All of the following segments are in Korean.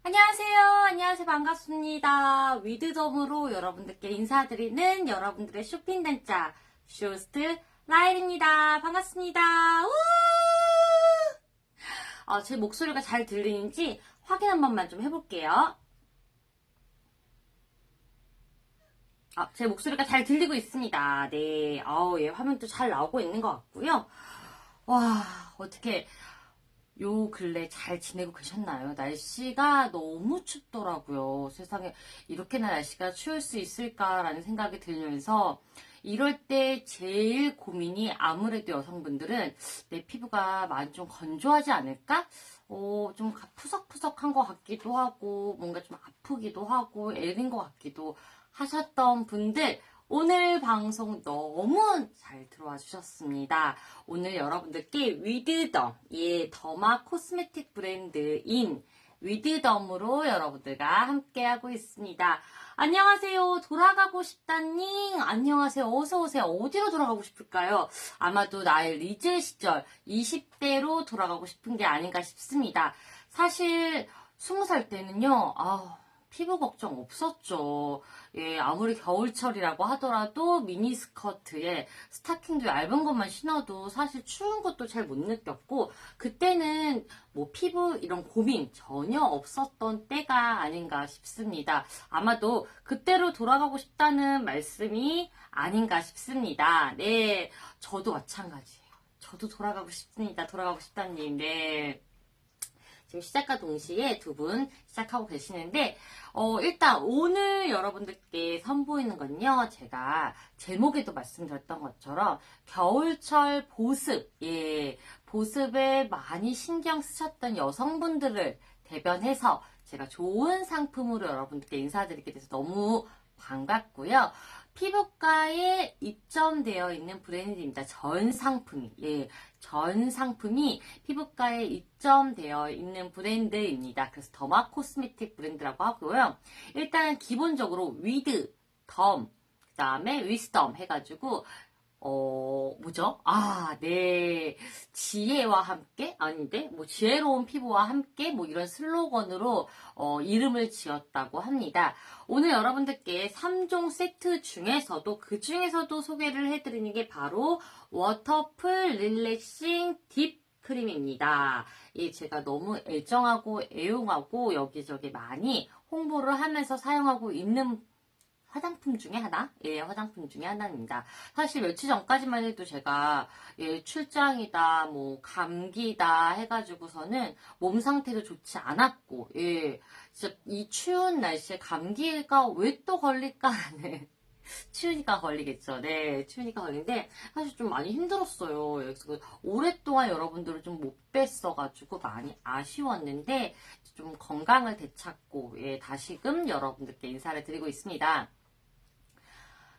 안녕하세요. 안녕하세요. 반갑습니다. 위드덤으로 여러분들께 인사드리는 여러분들의 쇼핑 단짝 쇼스트 라일입니다. 반갑습니다. 우! 제 목소리가 잘 들리는지 확인 한 번만 좀 해볼게요. 제 목소리가 잘 들리고 있습니다. 네. 예, 화면도 잘 나오고 있는 것 같고요. 와, 어떻게 요 근래 잘 지내고 계셨나요? 날씨가 너무 춥더라고요. 세상에 이렇게나 날씨가 추울 수 있을까라는 생각이 들면서 이럴 때 제일 고민이 아무래도 여성분들은 내 피부가 많이 좀 건조하지 않을까? 좀 푸석푸석한 것 같기도 하고 뭔가 좀 아프기도 하고 애린 것 같기도 하셨던 분들 오늘 방송 너무 잘 들어와 주셨습니다. 오늘 여러분들께 위드덤, 더마 코스메틱 브랜드인 위드덤으로 여러분들과 함께하고 있습니다. 안녕하세요. 돌아가고 싶다님. 안녕하세요. 어서오세요. 어디로 돌아가고 싶을까요? 아마도 나의 리즈 시절 20대로 돌아가고 싶은 게 아닌가 싶습니다. 사실 20살 때는요. 피부 걱정 없었죠. 예, 아무리 겨울철이라고 하더라도 미니스커트에 스타킹도 얇은 것만 신어도 사실 추운 것도 잘 못 느꼈고, 그때는 뭐 피부 이런 고민 전혀 없었던 때가 아닌가 싶습니다. 아마도 그때로 돌아가고 싶다는 말씀이 아닌가 싶습니다. 네, 저도 마찬가지예요. 저도 돌아가고 싶습니다. 돌아가고 싶다님. 네. 지금 시작과 동시에 두 분 시작하고 계시는데, 일단 오늘 여러분들께 선보이는 건요, 제가 제목에도 말씀드렸던 것처럼 겨울철 보습, 보습에 많이 신경 쓰셨던 여성분들을 대변해서 제가 좋은 상품으로 여러분들께 인사드리게 돼서 너무 반갑고요. 피부과에 입점되어 있는 브랜드입니다. 전 상품이 피부과에 입점되어 있는 브랜드입니다. 그래서 더마 코스메틱 브랜드라고 하고요. 일단 기본적으로 위드, 덤, 그 다음에 위스덤 해가지고 뭐죠? 네. 지혜와 함께? 아닌데? 지혜로운 피부와 함께? 이런 슬로건으로, 이름을 지었다고 합니다. 오늘 여러분들께 3종 세트 중에서도, 그 중에서도 소개를 해드리는 게 바로, 워터풀 릴렉싱 딥 크림입니다. 제가 너무 애정하고 애용하고 여기저기 많이 홍보를 하면서 사용하고 있는 화장품 중에 하나? 화장품 중에 하나입니다. 사실 며칠 전까지만 해도 제가, 출장이다, 감기다 해가지고서는 몸 상태도 좋지 않았고, 진짜 이 추운 날씨에 감기가 왜 또 걸릴까라는. 추우니까 걸리겠죠. 네, 추우니까 걸리는데, 사실 좀 많이 힘들었어요. 그래서 오랫동안 여러분들을 좀 못 뵀어가지고 많이 아쉬웠는데, 좀 건강을 되찾고, 다시금 여러분들께 인사를 드리고 있습니다.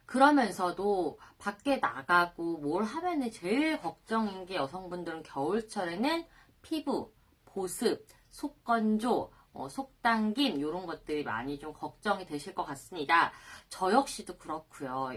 그러면서도 밖에 나가고 뭘 하면은 제일 걱정인 게 여성분들은 겨울철에는 피부, 보습, 속건조, 속당김 이런 것들이 많이 좀 걱정이 되실 것 같습니다. 저 역시도 그렇고요.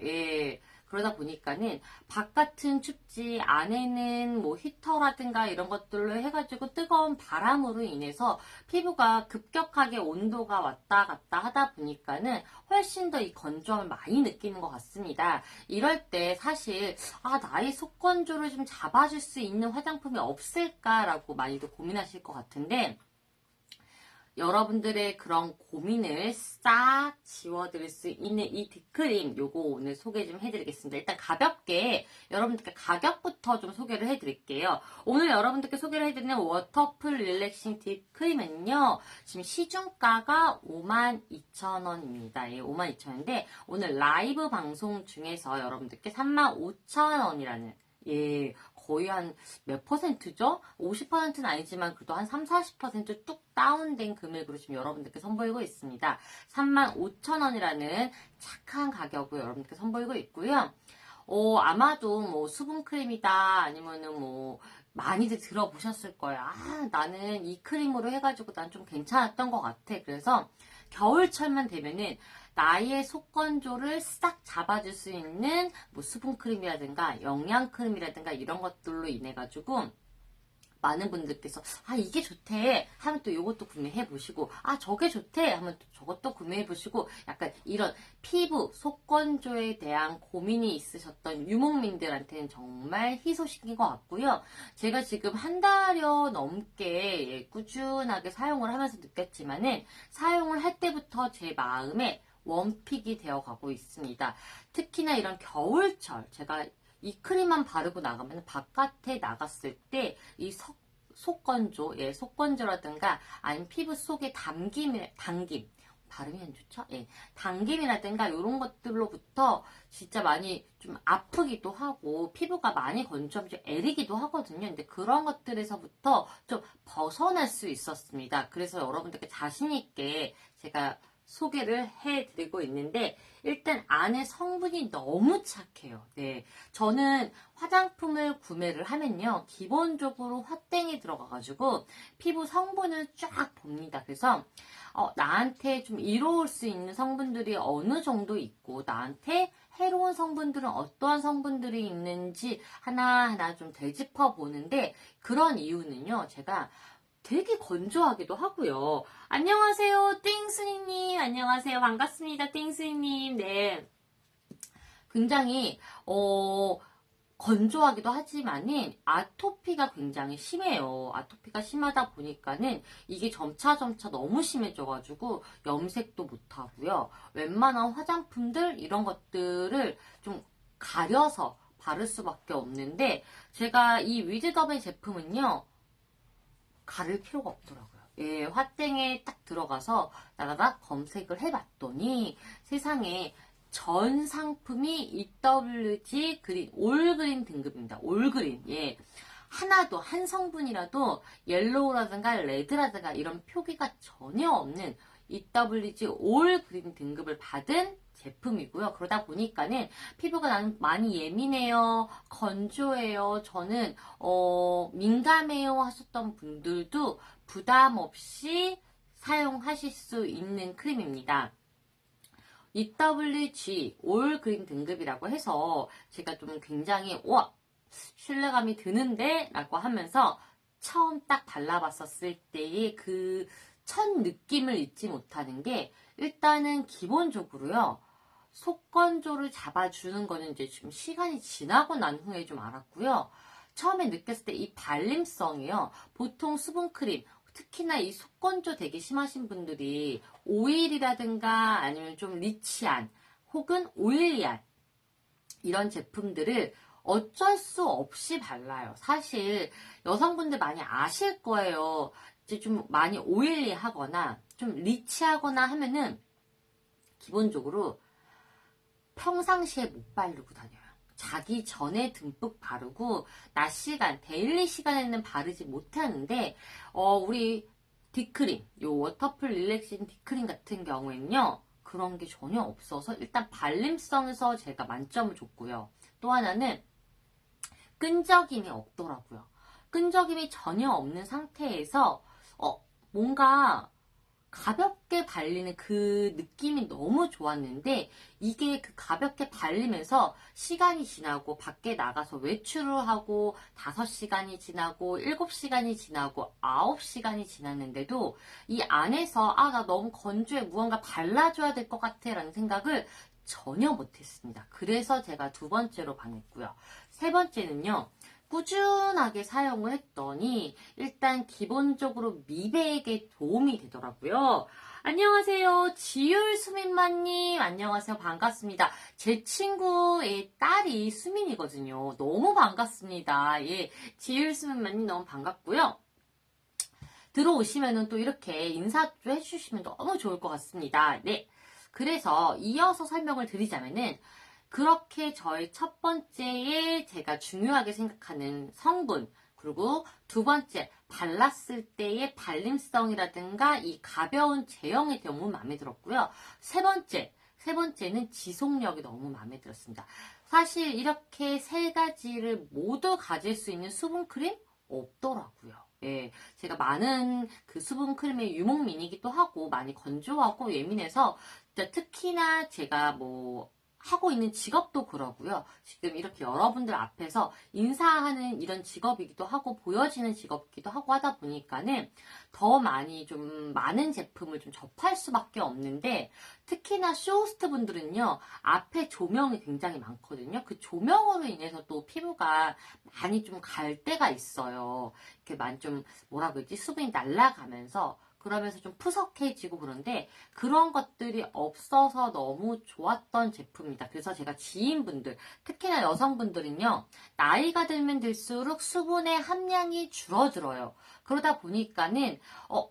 그러다 보니까는 바깥은 춥지 안에는 히터라든가 이런 것들로 해가지고 뜨거운 바람으로 인해서 피부가 급격하게 온도가 왔다 갔다 하다 보니까는 훨씬 더 이 건조함을 많이 느끼는 것 같습니다. 이럴 때 사실 나의 속건조를 좀 잡아줄 수 있는 화장품이 없을까라고 많이들 고민하실 것 같은데 여러분들의 그런 고민을 싹 지워드릴 수 있는 이 딥크림 요거 오늘 소개 좀 해드리겠습니다. 일단 가볍게 여러분들께 가격부터 좀 소개를 해드릴게요. 오늘 여러분들께 소개를 해드리는 워터풀 릴렉싱 딥크림은요. 지금 시중가가 52,000원입니다. 52,000원인데 오늘 라이브 방송 중에서 여러분들께 35,000원이라는 거의 한 몇 퍼센트죠? 50%는 아니지만 그래도 한 3, 40%뚝 다운된 금액으로 지금 여러분들께 선보이고 있습니다. 35,000원이라는 착한 가격으로 여러분들께 선보이고 있고요. 아마도 수분크림이다 아니면은 많이들 들어보셨을 거예요. 나는 이 크림으로 해가지고 난 좀 괜찮았던 것 같아. 그래서 겨울철만 되면은 나의 속건조를 싹 잡아줄 수 있는 수분크림이라든가 영양크림이라든가 이런 것들로 인해 가지고 많은 분들께서 이게 좋대 하면 또 이것도 구매해 보시고 저게 좋대 하면 또 저것도 구매해 보시고 약간 이런 피부 속 건조에 대한 고민이 있으셨던 유목민들한테는 정말 희소식인 것 같고요. 제가 지금 한 달여 넘게 꾸준하게 사용을 하면서 느꼈지만은 사용을 할 때부터 제 마음에 원픽이 되어 가고 있습니다. 특히나 이런 겨울철 제가 이 크림만 바르고 나가면 바깥에 나갔을 때 이 속건조, 속건조라든가 아니면 피부 속에 담김, 발음이 안 좋죠? 당김이라든가 이런 것들로부터 진짜 많이 좀 아프기도 하고 피부가 많이 건조하면 좀 애리기도 하거든요. 근데 그런 것들에서부터 좀 벗어날 수 있었습니다. 그래서 여러분들께 자신 있게 제가 소개를 해드리고 있는데 일단 안에 성분이 너무 착해요. 네, 저는 화장품을 구매를 하면요 기본적으로 화땡이 들어가가지고 피부 성분을 쫙 봅니다. 그래서 나한테 좀 이로울 수 있는 성분들이 어느 정도 있고 나한테 해로운 성분들은 어떠한 성분들이 있는지 하나하나 좀 되짚어 보는데 그런 이유는요 제가 되게 건조하기도 하고요. 안녕하세요, 띵스니님. 안녕하세요. 반갑습니다, 띵스니님. 네. 굉장히, 건조하기도 하지만은 아토피가 굉장히 심해요. 아토피가 심하다 보니까는 이게 점차 너무 심해져가지고 염색도 못하고요. 웬만한 화장품들 이런 것들을 좀 가려서 바를 수밖에 없는데 제가 이 위즈덤의 제품은요. 가릴 필요가 없더라고요. 예, 화땡에 딱 들어가서 나가가 검색을 해봤더니 세상에 전 상품이 EWG 그린, 올그린 등급입니다. 올그린. 예. 하나도, 한 성분이라도 옐로우라든가 레드라든가 이런 표기가 전혀 없는 EWG 올 그린 등급을 받은 제품이고요. 그러다 보니까는 피부가 나는 많이 예민해요. 건조해요. 저는 민감해요 하셨던 분들도 부담 없이 사용하실 수 있는 크림입니다. EWG 올 그린 등급이라고 해서 제가 좀 굉장히 신뢰감이 드는데 라고 하면서 처음 딱 발라봤었을 때의 그 첫 느낌을 잊지 못하는 게 일단은 기본적으로요. 속건조를 잡아주는 거는 이제 지금 시간이 지나고 난 후에 좀 알았고요. 처음에 느꼈을 때 이 발림성이요. 보통 수분크림, 특히나 이 속건조 되게 심하신 분들이 오일이라든가 아니면 좀 리치한 혹은 오일리한 이런 제품들을 어쩔 수 없이 발라요. 사실 여성분들 많이 아실 거예요. 이제 좀 많이 오일리하거나 좀 리치하거나 하면은 기본적으로 평상시에 못 바르고 다녀요. 자기 전에 듬뿍 바르고 낮 시간, 데일리 시간에는 바르지 못하는데 우리 디크림, 요 워터풀 릴렉싱 디크림 같은 경우에는요. 그런 게 전혀 없어서 일단 발림성에서 제가 만점을 줬고요. 또 하나는 끈적임이 없더라고요. 끈적임이 전혀 없는 상태에서 뭔가 가볍게 발리는 그 느낌이 너무 좋았는데 이게 그 가볍게 발리면서 시간이 지나고 밖에 나가서 외출을 하고 5시간이 지나고 7시간이 지나고 9시간이 지났는데도 이 안에서 나 너무 건조해 무언가 발라줘야 될 것 같아 라는 생각을 전혀 못했습니다. 그래서 제가 두 번째로 반했고요. 세 번째는요. 꾸준하게 사용을 했더니 일단 기본적으로 미백에 도움이 되더라고요. 안녕하세요. 지율수민마님. 안녕하세요. 반갑습니다. 제 친구의 딸이 수민이거든요. 너무 반갑습니다. 예, 지율수민마님 너무 반갑고요. 들어오시면은 또 이렇게 인사도 해주시면 너무 좋을 것 같습니다. 네. 그래서 이어서 설명을 드리자면은 그렇게 저의 첫 번째에 제가 중요하게 생각하는 성분 그리고 두 번째 발랐을 때의 발림성이라든가 이 가벼운 제형이 너무 마음에 들었고요. 세 번째는 지속력이 너무 마음에 들었습니다. 사실 이렇게 세 가지를 모두 가질 수 있는 수분크림 없더라고요. 예, 제가 많은 그 수분크림의 유목민이기도 하고 많이 건조하고 예민해서 특히나 제가 하고 있는 직업도 그러고요. 지금 이렇게 여러분들 앞에서 인사하는 이런 직업이기도 하고 보여지는 직업이기도 하고 하다 보니까는 더 많이 좀 많은 제품을 좀 접할 수밖에 없는데, 특히나 쇼호스트 분들은요, 앞에 조명이 굉장히 많거든요. 그 조명으로 인해서 또 피부가 많이 좀 갈 때가 있어요. 이렇게 많이 좀 뭐라 그러지? 수분이 날아가면서, 그러면서 좀 푸석해지고 그런데, 그런 것들이 없어서 너무 좋았던 제품입니다. 그래서 제가 지인분들, 특히나 여성분들은요, 나이가 들면 들수록 수분의 함량이 줄어들어요. 그러다 보니까는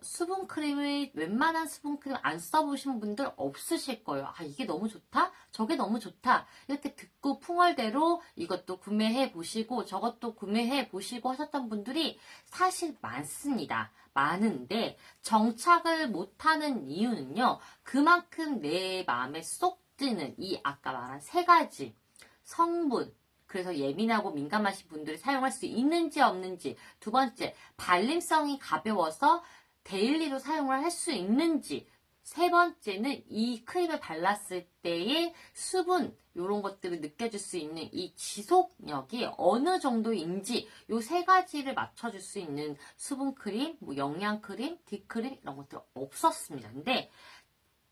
수분크림을, 웬만한 수분크림 안 써보신 분들 없으실 거예요. 아, 이게 너무 좋다? 저게 너무 좋다. 이렇게 듣고 풍월대로 이것도 구매해 보시고 저것도 구매해 보시고 하셨던 분들이 사실 많습니다. 많은데 정착을 못하는 이유는요, 그만큼 내 마음에 쏙 드는 이 아까 말한 세 가지 성분, 그래서 예민하고 민감하신 분들이 사용할 수 있는지 없는지, 두 번째, 발림성이 가벼워서 데일리로 사용을 할 수 있는지, 세 번째는 이 크림을 발랐을 때의 수분, 이런 것들을 느껴줄 수 있는 이 지속력이 어느 정도인지, 요 세 가지를 맞춰줄 수 있는 수분크림, 뭐 영양크림, 딥크림 이런 것들 없었습니다. 근데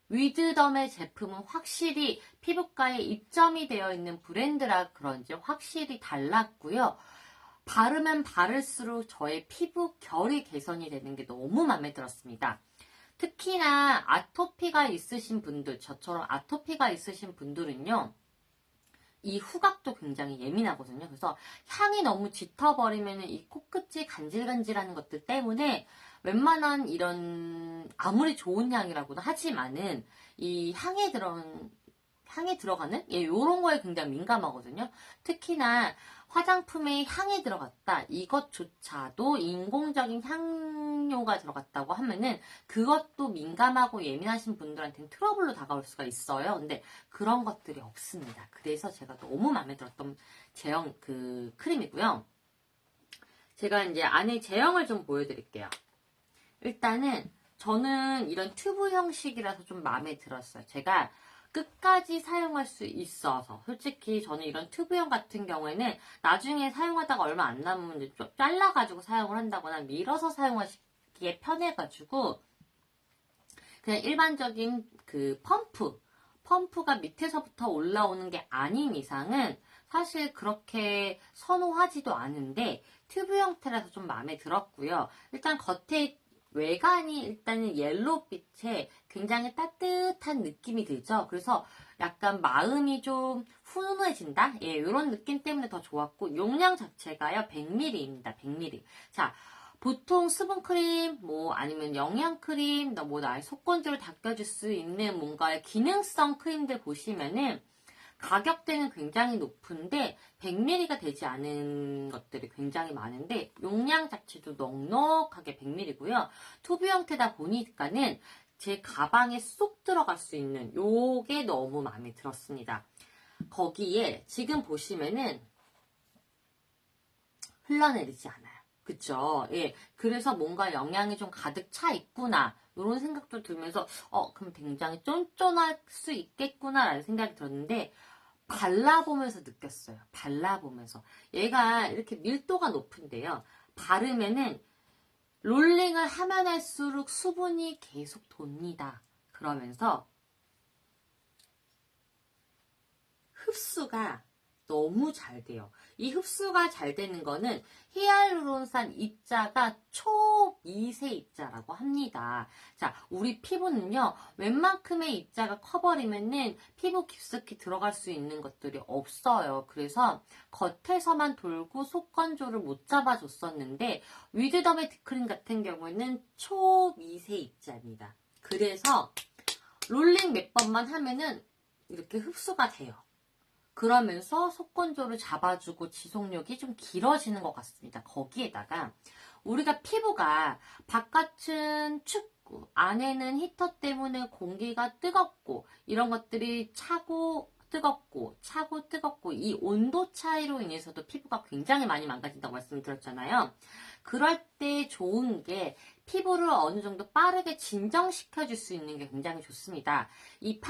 위드덤의 제품은 확실히 피부과에 입점이 되어 있는 브랜드라 그런지 확실히 달랐고요. 바르면 바를수록 저의 피부 결이 개선이 되는 게 너무 마음에 들었습니다. 특히나 아토피가 있으신 분들, 저처럼 아토피가 있으신 분들은요, 이 후각도 굉장히 예민하거든요. 그래서 향이 너무 짙어버리면 이 코끝이 간질간질하는 것들 때문에 웬만한 이런 아무리 좋은 향이라고는 하지만은 이 향에 들어가는 요런 거에 굉장히 민감하거든요. 특히나 화장품에 향이 들어갔다, 이것조차도 인공적인 향료가 들어갔다고 하면은 그것도 민감하고 예민하신 분들한테는 트러블로 다가올 수가 있어요. 근데 그런 것들이 없습니다. 그래서 제가 너무 마음에 들었던 제형 그 크림이고요. 제가 이제 안에 제형을 좀 보여드릴게요. 일단은 저는 이런 튜브 형식이라서 좀 마음에 들었어요. 제가 끝까지 사용할 수 있어서, 솔직히 저는 이런 튜브형 같은 경우에는 나중에 사용하다가 얼마 안 남으면 이제 좀 잘라가지고 사용을 한다거나 밀어서 사용하기에 편해가지고 그냥 일반적인 그 펌프가 밑에서부터 올라오는 게 아닌 이상은 사실 그렇게 선호하지도 않은데 튜브 형태라서 좀 마음에 들었고요. 일단 겉에 외관이 일단은 옐로우빛에 굉장히 따뜻한 느낌이 들죠. 그래서 약간 마음이 좀 훈훈해진다? 예, 이런 느낌 때문에 더 좋았고, 용량 자체가요, 100ml입니다. 100ml. 자, 보통 수분크림, 뭐, 아니면 영양크림, 뭐, 나의 속건조를 닦아줄 수 있는 뭔가의 기능성 크림들 보시면은, 가격대는 굉장히 높은데 100ml가 되지 않은 것들이 굉장히 많은데 용량 자체도 넉넉하게 100ml고요. 튜브 형태다 보니까는 제 가방에 쏙 들어갈 수 있는 요게 너무 마음에 들었습니다. 거기에 지금 보시면은 흘러내리지 않아요. 그쵸? 예. 그래서 뭔가 영양이 좀 가득 차 있구나, 이런 생각도 들면서 그럼 굉장히 쫀쫀할 수 있겠구나 라는 생각이 들었는데, 발라보면서 느꼈어요. 발라보면서. 얘가 이렇게 밀도가 높은데요. 바르면은 롤링을 하면 할수록 수분이 계속 돕니다. 그러면서 흡수가 너무 잘 돼요. 이 흡수가 잘 되는 거는 히알루론산 입자가 초미세 입자라고 합니다. 자, 우리 피부는요, 웬만큼의 입자가 커버리면은 피부 깊숙이 들어갈 수 있는 것들이 없어요. 그래서 겉에서만 돌고 속건조를 못 잡아줬었는데, 위드덤의 딥크림 같은 경우에는 초미세 입자입니다. 그래서 롤링 몇 번만 하면은 이렇게 흡수가 돼요. 그러면서 속건조를 잡아주고 지속력이 좀 길어지는 것 같습니다. 거기에다가 우리가 피부가 바깥은 춥고 안에는 히터 때문에 공기가 뜨겁고 이런 것들이 차고 뜨겁고 차고 뜨겁고 이 온도 차이로 인해서도 피부가 굉장히 많이 망가진다고 말씀드렸잖아요. 그럴 때 좋은 게 피부를 어느 정도 빠르게 진정시켜 줄 수 있는 게 굉장히 좋습니다. 이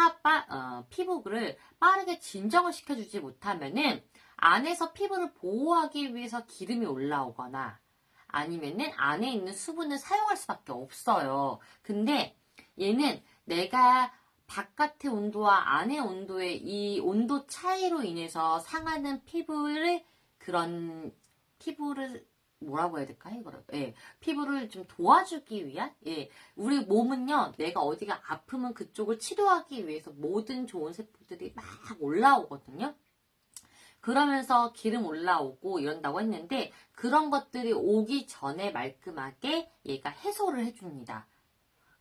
피부를 빠르게 진정을 시켜주지 못하면은 안에서 피부를 보호하기 위해서 기름이 올라오거나 아니면은 안에 있는 수분을 사용할 수밖에 없어요. 근데 얘는 내가 바깥의 온도와 안의 온도의 이 온도 차이로 인해서 상하는 피부를 뭐라고 해야 될까? 이거를. 예. 피부를 좀 도와주기 위한? 예. 우리 몸은요, 내가 어디가 아프면 그쪽을 치료하기 위해서 모든 좋은 세포들이 막 올라오거든요. 그러면서 기름 올라오고 이런다고 했는데, 그런 것들이 오기 전에 말끔하게 얘가 해소를 해줍니다.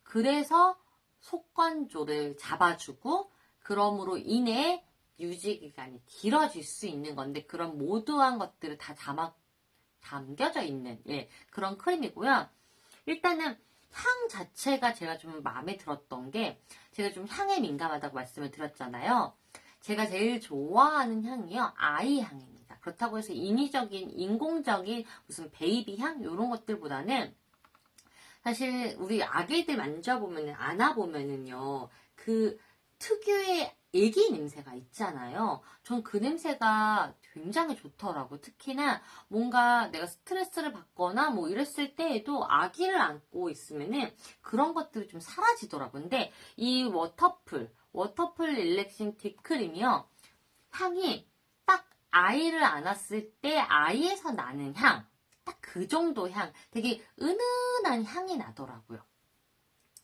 그래서 속건조를 잡아주고, 그러므로 인해 유지기간이 길어질 수 있는 건데, 그런 모두한 것들을 다 담겨져 있는 그런 크림이고요. 일단은 향 자체가 제가 좀 마음에 들었던 게 제가 좀 향에 민감하다고 말씀을 드렸잖아요. 제가 제일 좋아하는 향이요. 아이 향입니다. 그렇다고 해서 인위적인, 인공적인 무슨 베이비 향 이런 것들보다는 사실 우리 아기들 만져보면 안아보면은요. 그 특유의 애기 냄새가 있잖아요. 전 그 냄새가 굉장히 좋더라고. 특히나 뭔가 내가 스트레스를 받거나 뭐 이랬을 때에도 아기를 안고 있으면은 그런 것들이 좀 사라지더라고. 근데 이 워터풀 릴렉싱 딥크림이요. 향이 딱 아이를 안았을 때 아이에서 나는 향. 딱 그 정도 향. 되게 은은한 향이 나더라고요.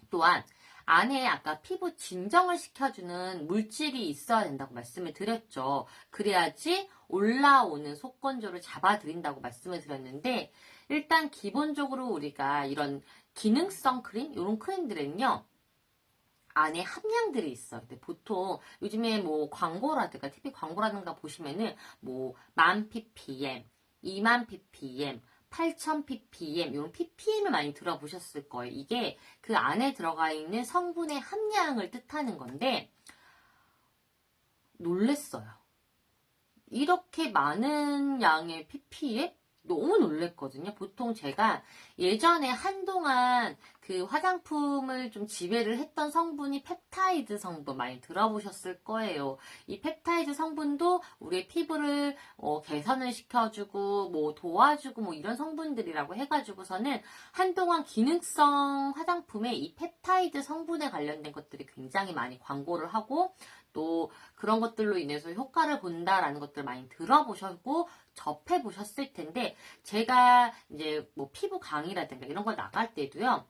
또한 안에 아까 피부 진정을 시켜주는 물질이 있어야 된다고 말씀을 드렸죠. 그래야지 올라오는 속건조를 잡아드린다고 말씀을 드렸는데 일단 기본적으로 우리가 이런 기능성 크림, 이런 크림들은요. 안에 함량들이 있어요. 근데 보통 요즘에 뭐 광고라든가 TV 광고라든가 보시면은 뭐 1000ppm, 2000ppm, 8000ppm 이런 ppm을 많이 들어보셨을 거예요. 이게 그 안에 들어가 있는 성분의 함량을 뜻하는 건데 놀랬어요. 이렇게 많은 양의 ppm? 너무 놀랬거든요. 보통 제가 예전에 한동안 그 화장품을 좀 지배를 했던 성분이 펩타이드 성분 많이 들어보셨을 거예요. 이 펩타이드 성분도 우리의 피부를 개선을 시켜주고 뭐 도와주고 뭐 이런 성분들이라고 해가지고서는 한동안 기능성 화장품에 이 펩타이드 성분에 관련된 것들이 굉장히 많이 광고를 하고 또 그런 것들로 인해서 효과를 본다라는 것들 많이 들어보셨고 접해보셨을 텐데 제가 이제 뭐 피부 강의라든가 이런 걸 나갈 때도요.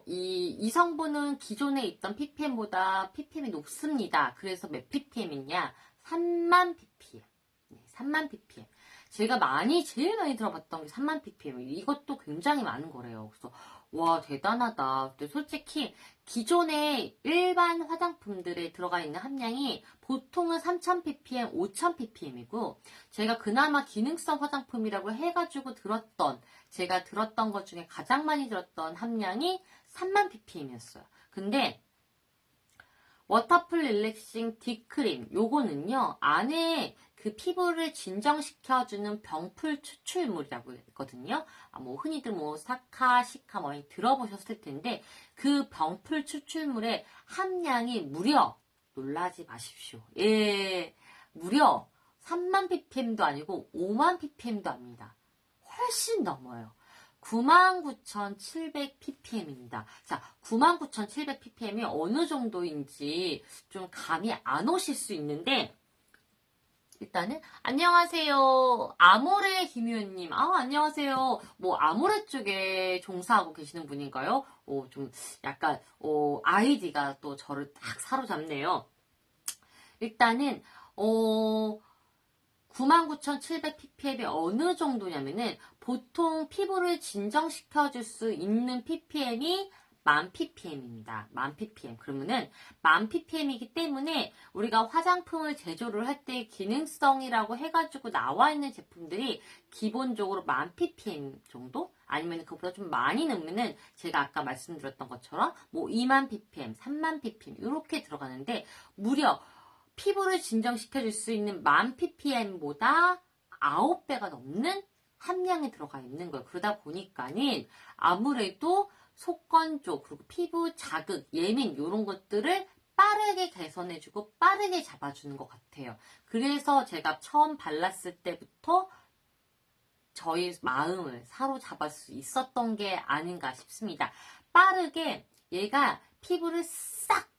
이 성분은 기존에 있던 ppm보다 ppm이 높습니다. 그래서 몇 ppm이냐? 3만 ppm. 네, 3만 ppm. 제가 제일 많이 들어봤던 게 3만 ppm. 이것도 굉장히 많은 거래요. 그래서 와 대단하다. 근데 솔직히 기존의 일반 화장품들에 들어가 있는 함량이 보통은 3000ppm, 5000ppm이고 제가 그나마 기능성 화장품이라고 해가지고 제가 들었던 것 중에 가장 많이 들었던 함량이 3만 ppm이었어요. 근데 워터풀 릴렉싱 딥크림 요거는요 안에 그 피부를 진정시켜주는 병풀 추출물이라고 했거든요. 뭐 흔히들 뭐 사카, 시카 뭐 들어보셨을 텐데 그 병풀 추출물의 함량이 무려 놀라지 마십시오. 예, 무려 3만 ppm도 아니고 5만 ppm도 아닙니다. 훨씬 넘어요. 99,700ppm입니다. 자, 99,700ppm이 어느 정도인지 좀 감이 안 오실 수 있는데 일단은 안녕하세요. 아모레 김유현님. 안녕하세요. 뭐 아모레 쪽에 종사하고 계시는 분인가요? 좀 약간 아이디가 또 저를 딱 사로잡네요. 일단은 99,700ppm이 어느 정도냐면은 보통 피부를 진정시켜줄 수 있는 ppm이 10,000ppm입니다. 10,000ppm. 그러면은 10,000ppm이기 때문에 우리가 화장품을 제조를 할 때 기능성이라고 해가지고 나와 있는 제품들이 기본적으로 10,000ppm 정도? 아니면 그보다 좀 많이 넣으면은 제가 아까 말씀드렸던 것처럼 뭐 20,000ppm, 30,000ppm 이렇게 들어가는데 무려 피부를 진정시켜줄 수 있는 1000ppm보다 9배가 넘는 함량이 들어가 있는 거예요. 그러다 보니까는 아무래도 속건조, 그리고 피부 자극, 예민 이런 것들을 빠르게 개선해주고 빠르게 잡아주는 것 같아요. 그래서 제가 처음 발랐을 때부터 저희 마음을 사로잡을 수 있었던 게 아닌가 싶습니다. 빠르게 얘가 피부를 싹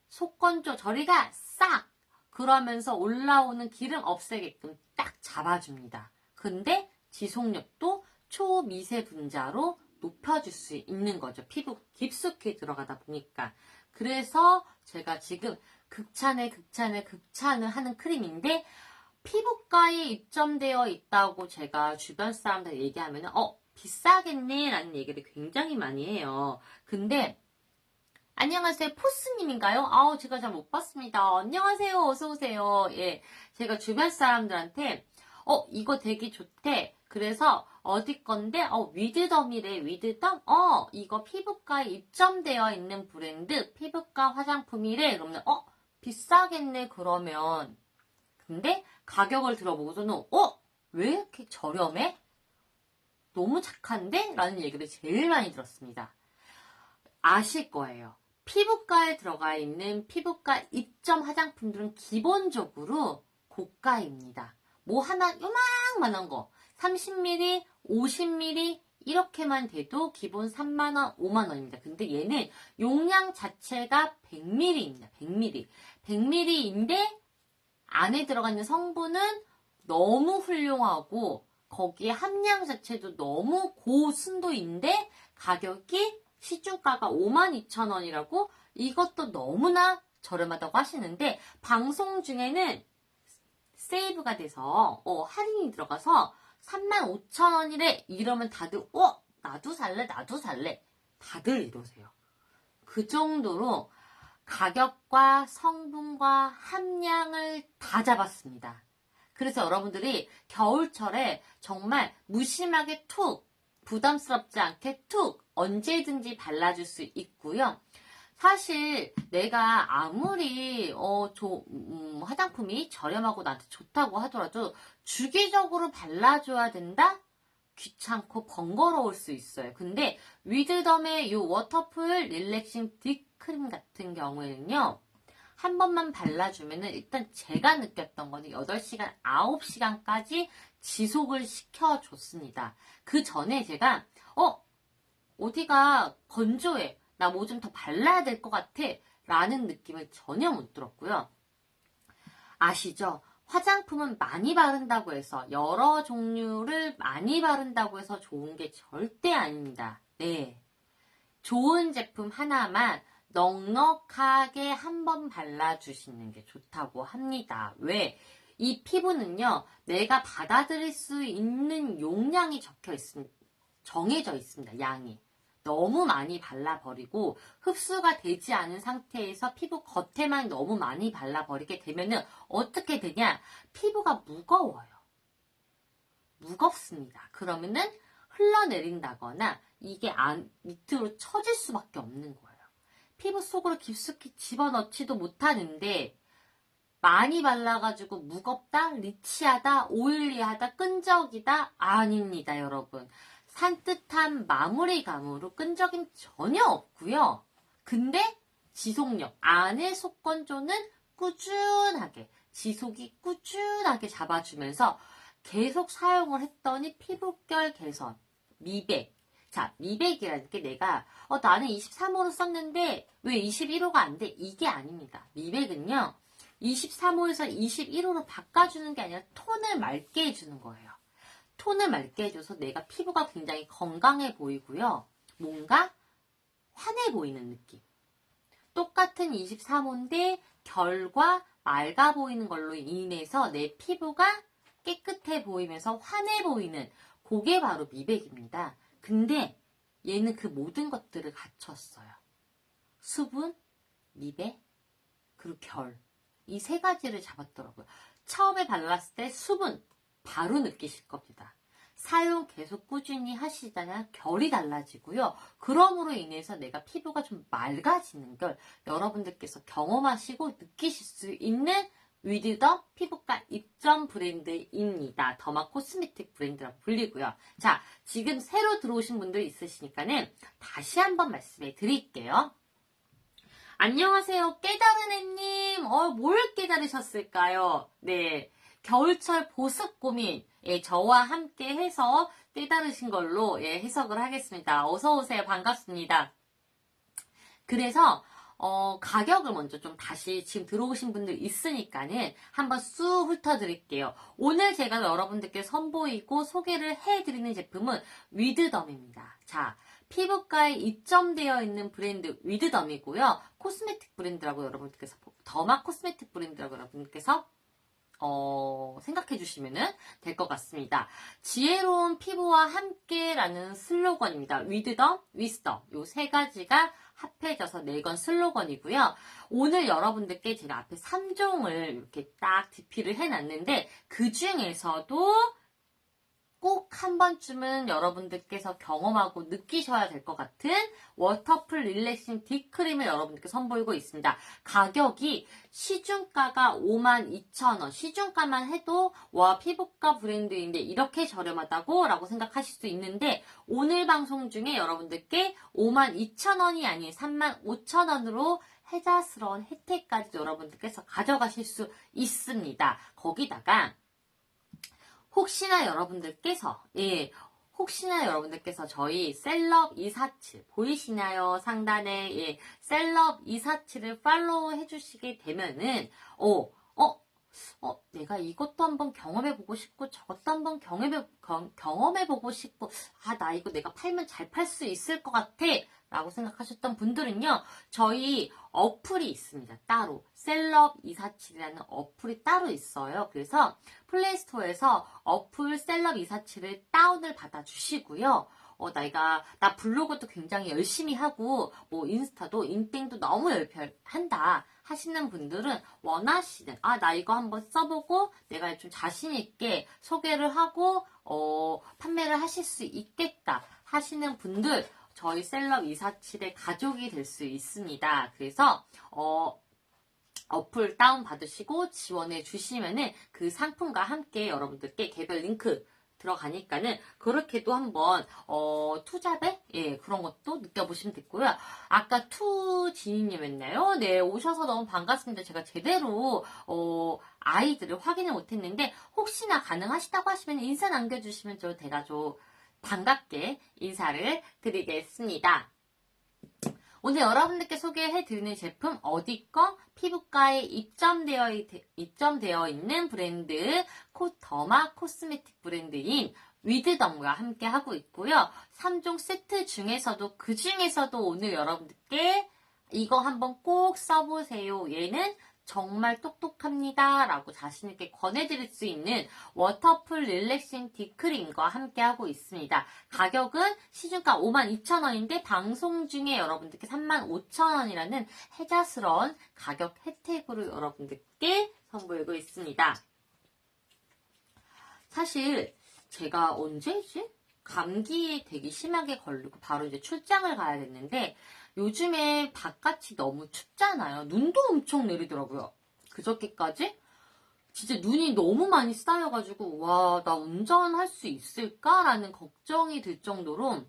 속건조 저리가 싹 그러면서 올라오는 기름 없애게끔 딱 잡아줍니다. 근데 지속력도 초미세 분자로 높여줄 수 있는 거죠. 피부 깊숙이 들어가다 보니까. 그래서 제가 지금 극찬을 하는 크림인데 피부과에 입점되어 있다고 제가 주변 사람들 얘기하면 비싸겠네 라는 얘기를 굉장히 많이 해요. 근데 안녕하세요. 포스님인가요? 제가 잘 못 봤습니다. 안녕하세요. 어서오세요. 예. 제가 주변 사람들한테, 이거 되게 좋대. 그래서, 어디 건데? 위드덤이래, 위드덤? 이거 피부과에 입점되어 있는 브랜드, 피부과 화장품이래. 그러면, 비싸겠네, 그러면. 근데, 가격을 들어보고서는, 왜 이렇게 저렴해? 너무 착한데? 라는 얘기를 제일 많이 들었습니다. 아실 거예요. 피부과에 들어가 있는 피부과 입점 화장품들은 기본적으로 고가입니다. 뭐 하나 요만한 거 30ml, 50ml 이렇게만 돼도 기본 3만원, 5만원입니다. 근데 얘는 용량 자체가 100ml입니다. 100ml. 100ml인데 안에 들어가 있는 성분은 너무 훌륭하고 거기에 함량 자체도 너무 고순도인데 가격이 시중가가 52,000원이라고 이것도 너무나 저렴하다고 하시는데 방송 중에는 세이브가 돼서 할인이 들어가서 35,000원이래 이러면 다들 나도 살래 다들 이러세요. 그 정도로 가격과 성분과 함량을 다 잡았습니다. 그래서 여러분들이 겨울철에 정말 무심하게 툭 부담스럽지 않게 툭 언제든지 발라줄 수 있고요. 사실 내가 아무리 화장품이 저렴하고 나한테 좋다고 하더라도 주기적으로 발라줘야 된다? 귀찮고 번거로울 수 있어요. 근데 위드덤의 이 워터풀 릴렉싱 딥크림 같은 경우에는요. 한 번만 발라주면은 일단 제가 느꼈던 거는 8시간, 9시간까지 지속을 시켜줬습니다. 그 전에 제가 어디가 건조해. 나 뭐 좀 더 발라야 될 것 같아. 라는 느낌을 전혀 못 들었고요. 아시죠? 화장품은 많이 바른다고 해서 여러 종류를 많이 바른다고 해서 좋은 게 절대 아닙니다. 네. 좋은 제품 하나만 넉넉하게 한 번 발라주시는 게 좋다고 합니다. 왜? 이 피부는요, 내가 받아들일 수 있는 용량이 정해져 있습니다. 양이. 너무 많이 발라버리고 흡수가 되지 않은 상태에서 피부 겉에만 너무 많이 발라버리게 되면은 어떻게 되냐? 피부가 무거워요. 무겁습니다. 그러면은 흘러내린다거나 이게 밑으로 처질 수밖에 없는 거예요. 피부 속으로 깊숙이 집어넣지도 못하는데 많이 발라가지고 무겁다, 리치하다, 오일리하다, 끈적이다? 아닙니다, 여러분. 산뜻한 마무리감으로 끈적임 전혀 없고요. 근데 지속력, 안에 속건조는 꾸준하게, 지속이 꾸준하게 잡아주면서 계속 사용을 했더니 피부결 개선, 미백. 자, 미백이라는 게 내가 나는 23호로 썼는데 왜 21호가 안 돼? 이게 아닙니다. 미백은요. 23호에서 21호로 바꿔주는 게 아니라 톤을 맑게 해주는 거예요. 톤을 맑게 해줘서 내가 피부가 굉장히 건강해 보이고요. 뭔가 환해 보이는 느낌. 똑같은 23호인데 결과 맑아 보이는 걸로 인해서 내 피부가 깨끗해 보이면서 환해 보이는 그게 바로 미백입니다. 근데 얘는 그 모든 것들을 갖췄어요. 수분, 미백, 그리고 결. 이 세 가지를 잡았더라고요. 처음에 발랐을 때 수분 바로 느끼실 겁니다. 사용 계속 꾸준히 하시잖아요. 결이 달라지고요. 그럼으로 인해서 내가 피부가 좀 맑아지는 걸 여러분들께서 경험하시고 느끼실 수 있는 위드더 피부과 입점 브랜드입니다. 더마 코스메틱 브랜드라고 불리고요. 자, 지금 새로 들어오신 분들 있으시니까는 다시 한번 말씀해 드릴게요. 안녕하세요. 깨달은 애님. 뭘 깨달으셨을까요? 네. 겨울철 보습 고민. 예, 저와 함께 해서 깨달으신 걸로 예, 해석을 하겠습니다. 어서오세요. 반갑습니다. 그래서 가격을 먼저 좀 다시 지금 들어오신 분들 있으니까는 한번 쑥 훑어드릴게요. 오늘 제가 여러분들께 선보이고 소개를 해드리는 제품은 위드덤입니다. 자, 피부과에 입점되어 있는 브랜드 위드덤이고요. 코스메틱 브랜드라고 여러분들께서 더마 코스메틱 브랜드라고 여러분들께서 생각해 주시면 될 것 같습니다. 지혜로운 피부와 함께라는 슬로건입니다. 위드덤, 위스덤 요 세 가지가 합해져서 내건 슬로건이고요. 오늘 여러분들께 제가 앞에 3종을 이렇게 딱 DP를 해놨는데 그 중에서도 꼭 한 번쯤은 여러분들께서 경험하고 느끼셔야 될 것 같은 워터풀 릴렉싱 딥크림을 여러분들께 선보이고 있습니다. 가격이 시중가가 52,000원, 시중가만 해도 와 피부과 브랜드인데 이렇게 저렴하다고 라고 생각하실 수 있는데 오늘 방송 중에 여러분들께 52,000원이 아닌 35,000원으로 혜자스러운 혜택까지 여러분들께서 가져가실 수 있습니다. 거기다가 혹시나 여러분들께서 저희 셀럽 이사츠 보이시나요? 상단에 예, 셀럽 이사츠를 팔로우 해주시게 되면은 내가 이것도 한번 경험해보고 싶고 저것도 한번 경험해보고 싶고 나 이거 내가 팔면 잘 팔 수 있을 것 같아 라고 생각하셨던 분들은요. 저희 어플이 있습니다. 따로 셀럽 247이라는 어플이 따로 있어요. 그래서 플레이스토어에서 어플 셀럽 247을 다운을 받아주시고요. 나 블로그도 굉장히 열심히 하고, 인스타도, 인땡도 너무 열심히 한다 하시는 분들은 원하시는, 나 이거 한번 써보고 내가 좀 자신있게 소개를 하고, 판매를 하실 수 있겠다 하시는 분들, 저희 셀럽 247의 가족이 될 수 있습니다. 그래서, 어플 다운받으시고 지원해 주시면은 그 상품과 함께 여러분들께 개별 링크 들어가니까는 그렇게도 한번 투잡에 예 그런 것도 느껴보시면 됐고요. 아까 투지님이었나요? 네 오셔서 너무 반갑습니다. 제가 제대로 아이들을 확인을 못했는데 혹시나 가능하시다고 하시면 인사 남겨주시면 제가 좀 반갑게 인사를 드리겠습니다. 오늘 여러분들께 소개해드리는 제품 어디꺼 피부과에 입점되어 있는 브랜드 더마 코스메틱 브랜드인 위드덤과 함께 하고 있고요. 3종 세트 중에서도 그 중에서도 오늘 여러분들께 이거 한번 꼭 써보세요. 얘는 정말 똑똑합니다. 라고 자신있게 권해드릴 수 있는 워터풀 릴렉싱 딥크림과 함께하고 있습니다. 가격은 시중가 52,000원인데 방송 중에 여러분들께 35,000원이라는 혜자스러운 가격 혜택으로 여러분들께 선보이고 있습니다. 사실 제가 언제지? 감기에 되게 심하게 걸리고 바로 이제 출장을 가야 됐는데 요즘에 바깥이 너무 춥잖아요. 눈도 엄청 내리더라고요. 그저께까지 진짜 눈이 너무 많이 쌓여가지고 와, 나 운전할 수 있을까라는 걱정이 들 정도로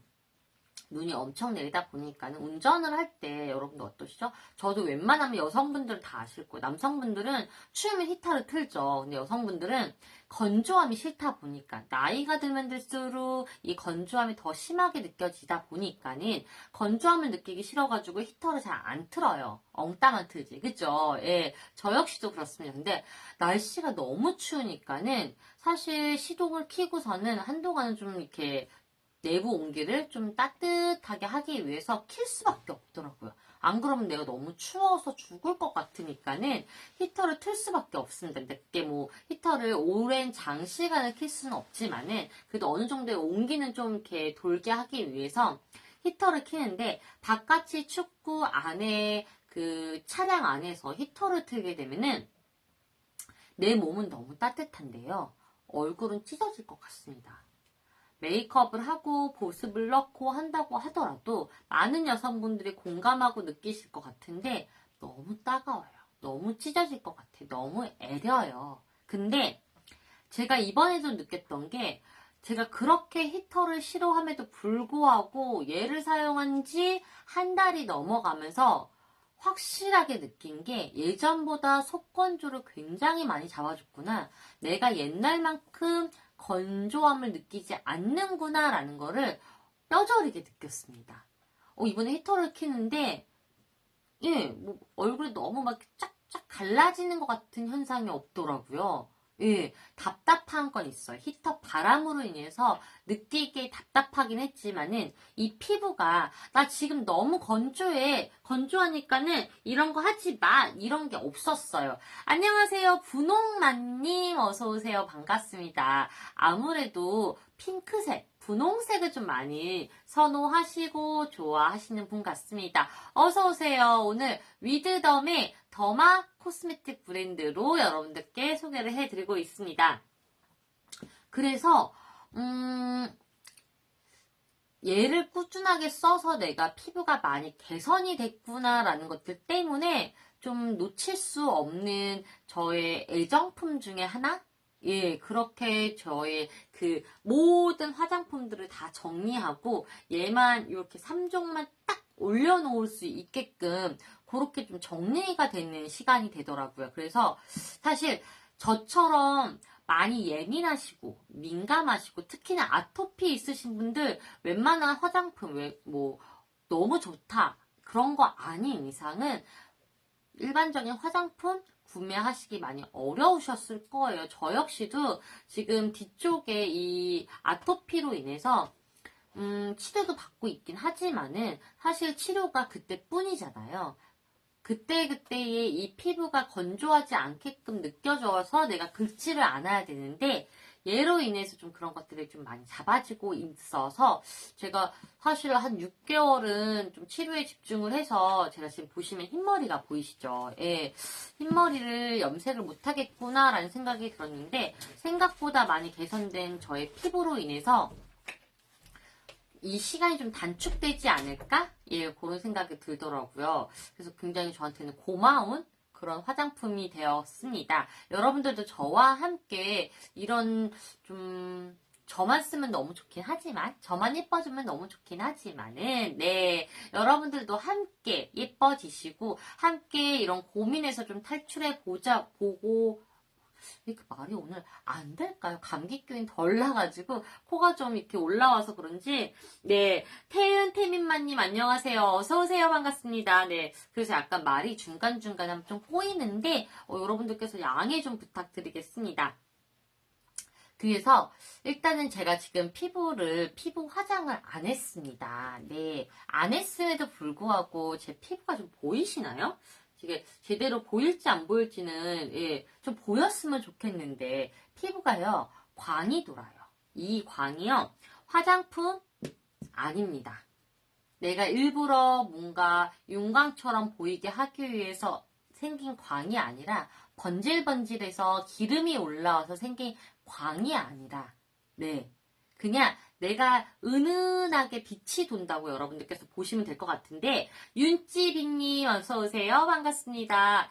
눈이 엄청 내리다 보니까는 운전을 할 때 여러분들 어떠시죠? 저도 웬만하면 여성분들은 다 아실 거예요. 남성분들은 추우면 히터를 틀죠. 근데 여성분들은 건조함이 싫다 보니까 나이가 들면 들수록 이 건조함이 더 심하게 느껴지다 보니까는 건조함을 느끼기 싫어가지고 히터를 잘 안 틀어요. 엉따만 틀지. 그죠? 예. 저 역시도 그렇습니다. 근데 날씨가 너무 추우니까는 사실 시동을 켜고서는 한동안은 좀 이렇게 내부 온기를 좀 따뜻하게 하기 위해서 킬 수밖에 없더라고요. 안 그러면 내가 너무 추워서 죽을 것 같으니까는 히터를 틀 수밖에 없습니다. 근데 히터를 오랜 장시간을 킬 수는 없지만은 그래도 어느 정도의 온기는 좀 이렇게 돌게 하기 위해서 히터를 켜는데 바깥이 춥고 안에 그 차량 안에서 히터를 틀게 되면은 내 몸은 너무 따뜻한데요. 얼굴은 찢어질 것 같습니다. 메이크업을 하고 보습을 넣고 한다고 하더라도 많은 여성분들이 공감하고 느끼실 것 같은데 너무 따가워요. 너무 찢어질 것 같아. 너무 애려요. 근데 제가 이번에도 느꼈던 게 제가 그렇게 히터를 싫어함에도 불구하고 얘를 사용한 지 한 달이 넘어가면서 확실하게 느낀 게 예전보다 속건조를 굉장히 많이 잡아줬구나. 내가 옛날만큼 건조함을 느끼지 않는구나 라는 거를 뼈저리게 느꼈습니다. 이번에 히터를 켜는데 예, 뭐 얼굴이 너무 막 쫙쫙 갈라지는 것 같은 현상이 없더라고요. 예, 답답한 건 있어요. 히터 바람으로 인해서 느끼게 답답하긴 했지만은 이 피부가 나 지금 너무 건조해. 건조하니까는 이런 거 하지 마. 이런 게 없었어요. 안녕하세요. 분홍만님 어서오세요. 반갑습니다. 아무래도 핑크색, 분홍색을 좀 많이 선호하시고 좋아하시는 분 같습니다. 어서오세요. 오늘 위드덤의 더마 코스메틱 브랜드로 여러분들께 소개를 해드리고 있습니다. 그래서 얘를 꾸준하게 써서 내가 피부가 많이 개선이 됐구나라는 것들 때문에 좀 놓칠 수 없는 저의 애정품 중에 하나? 예, 그렇게 저의 그 모든 화장품들을 다 정리하고 얘만 이렇게 3종만 딱 올려놓을 수 있게끔 그렇게 좀 정리가 되는 시간이 되더라고요. 그래서 사실 저처럼 많이 예민하시고 민감하시고 특히나 아토피 있으신 분들 웬만한 화장품 뭐 너무 좋다 그런 거 아닌 이상은 일반적인 화장품 구매하시기 많이 어려우셨을 거예요. 저 역시도 지금 뒤쪽에 이 아토피로 인해서 치료도 받고 있긴 하지만은 사실 치료가 그때뿐이잖아요. 그때그때의 이 피부가 건조하지 않게끔 느껴져서 내가 긁지를 않아야 되는데 얘로 인해서 좀 그런 것들이 좀 많이 잡아지고 있어서 제가 사실 한 6개월은 좀 치료에 집중을 해서 제가 지금 보시면 흰머리가 보이시죠? 예, 흰머리를 염색을 못하겠구나라는 생각이 들었는데 생각보다 많이 개선된 저의 피부로 인해서 이 시간이 좀 단축되지 않을까? 예, 그런 생각이 들더라고요. 그래서 굉장히 저한테는 고마운 그런 화장품이 되었습니다. 여러분들도 저와 함께 이런 좀 저만 쓰면 너무 좋긴 하지만 저만 예뻐지면 너무 좋긴 하지만은 네, 여러분들도 함께 예뻐지시고 함께 이런 고민에서 좀 탈출해 보고 이렇게 말이 오늘 안 될까요? 감기 기운이 덜 나가지고 코가 좀 이렇게 올라와서 그런지 네, 태민마님 안녕하세요. 어서오세요. 반갑습니다. 네, 그래서 약간 말이 중간중간에 좀 꼬이는데 여러분들께서 양해 좀 부탁드리겠습니다. 그래서 일단은 제가 지금 피부 화장을 안 했습니다. 네, 안 했음에도 불구하고 제 피부가 좀 보이시나요? 이게 제대로 보일지 안 보일지는 예, 좀 보였으면 좋겠는데 피부가요 광이 돌아요. 이 광이요 화장품 아닙니다. 내가 일부러 뭔가 윤광처럼 보이게 하기 위해서 생긴 광이 아니라 번질번질해서 기름이 올라와서 생긴 광이 아니라 네 그냥 내가 은은하게 빛이 돈다고 여러분들께서 보시면 될 것 같은데 윤찌비님 어서오세요. 반갑습니다.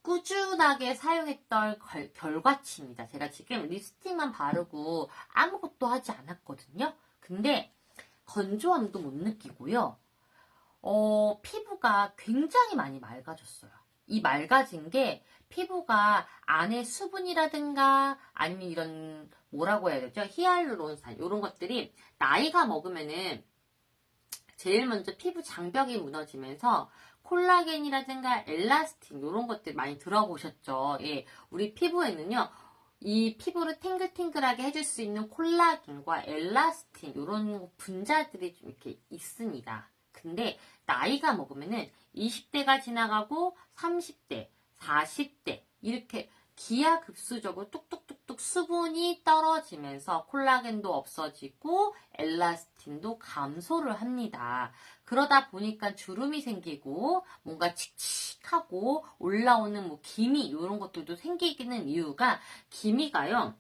꾸준하게 사용했던 결과치입니다. 제가 지금 립스틱만 바르고 아무것도 하지 않았거든요. 근데 건조함도 못 느끼고요. 피부가 굉장히 많이 맑아졌어요. 이 맑아진 게 피부가 안에 수분이라든가 아니면 이런 뭐라고 해야 되죠? 히알루론산 이런 것들이 나이가 먹으면은 제일 먼저 피부 장벽이 무너지면서 콜라겐이라든가 엘라스틴 이런 것들 많이 들어보셨죠? 예, 우리 피부에는요. 이 피부를 탱글탱글하게 해줄 수 있는 콜라겐과 엘라스틴 이런 분자들이 좀 이렇게 있습니다. 근데 나이가 먹으면은 20대가 지나가고 30대, 40대 이렇게 기하급수적으로 뚝뚝뚝뚝 수분이 떨어지면서 콜라겐도 없어지고 엘라스틴도 감소를 합니다. 그러다 보니까 주름이 생기고 뭔가 칙칙하고 올라오는 뭐 기미 이런 것들도 생기는 이유가 기미가요.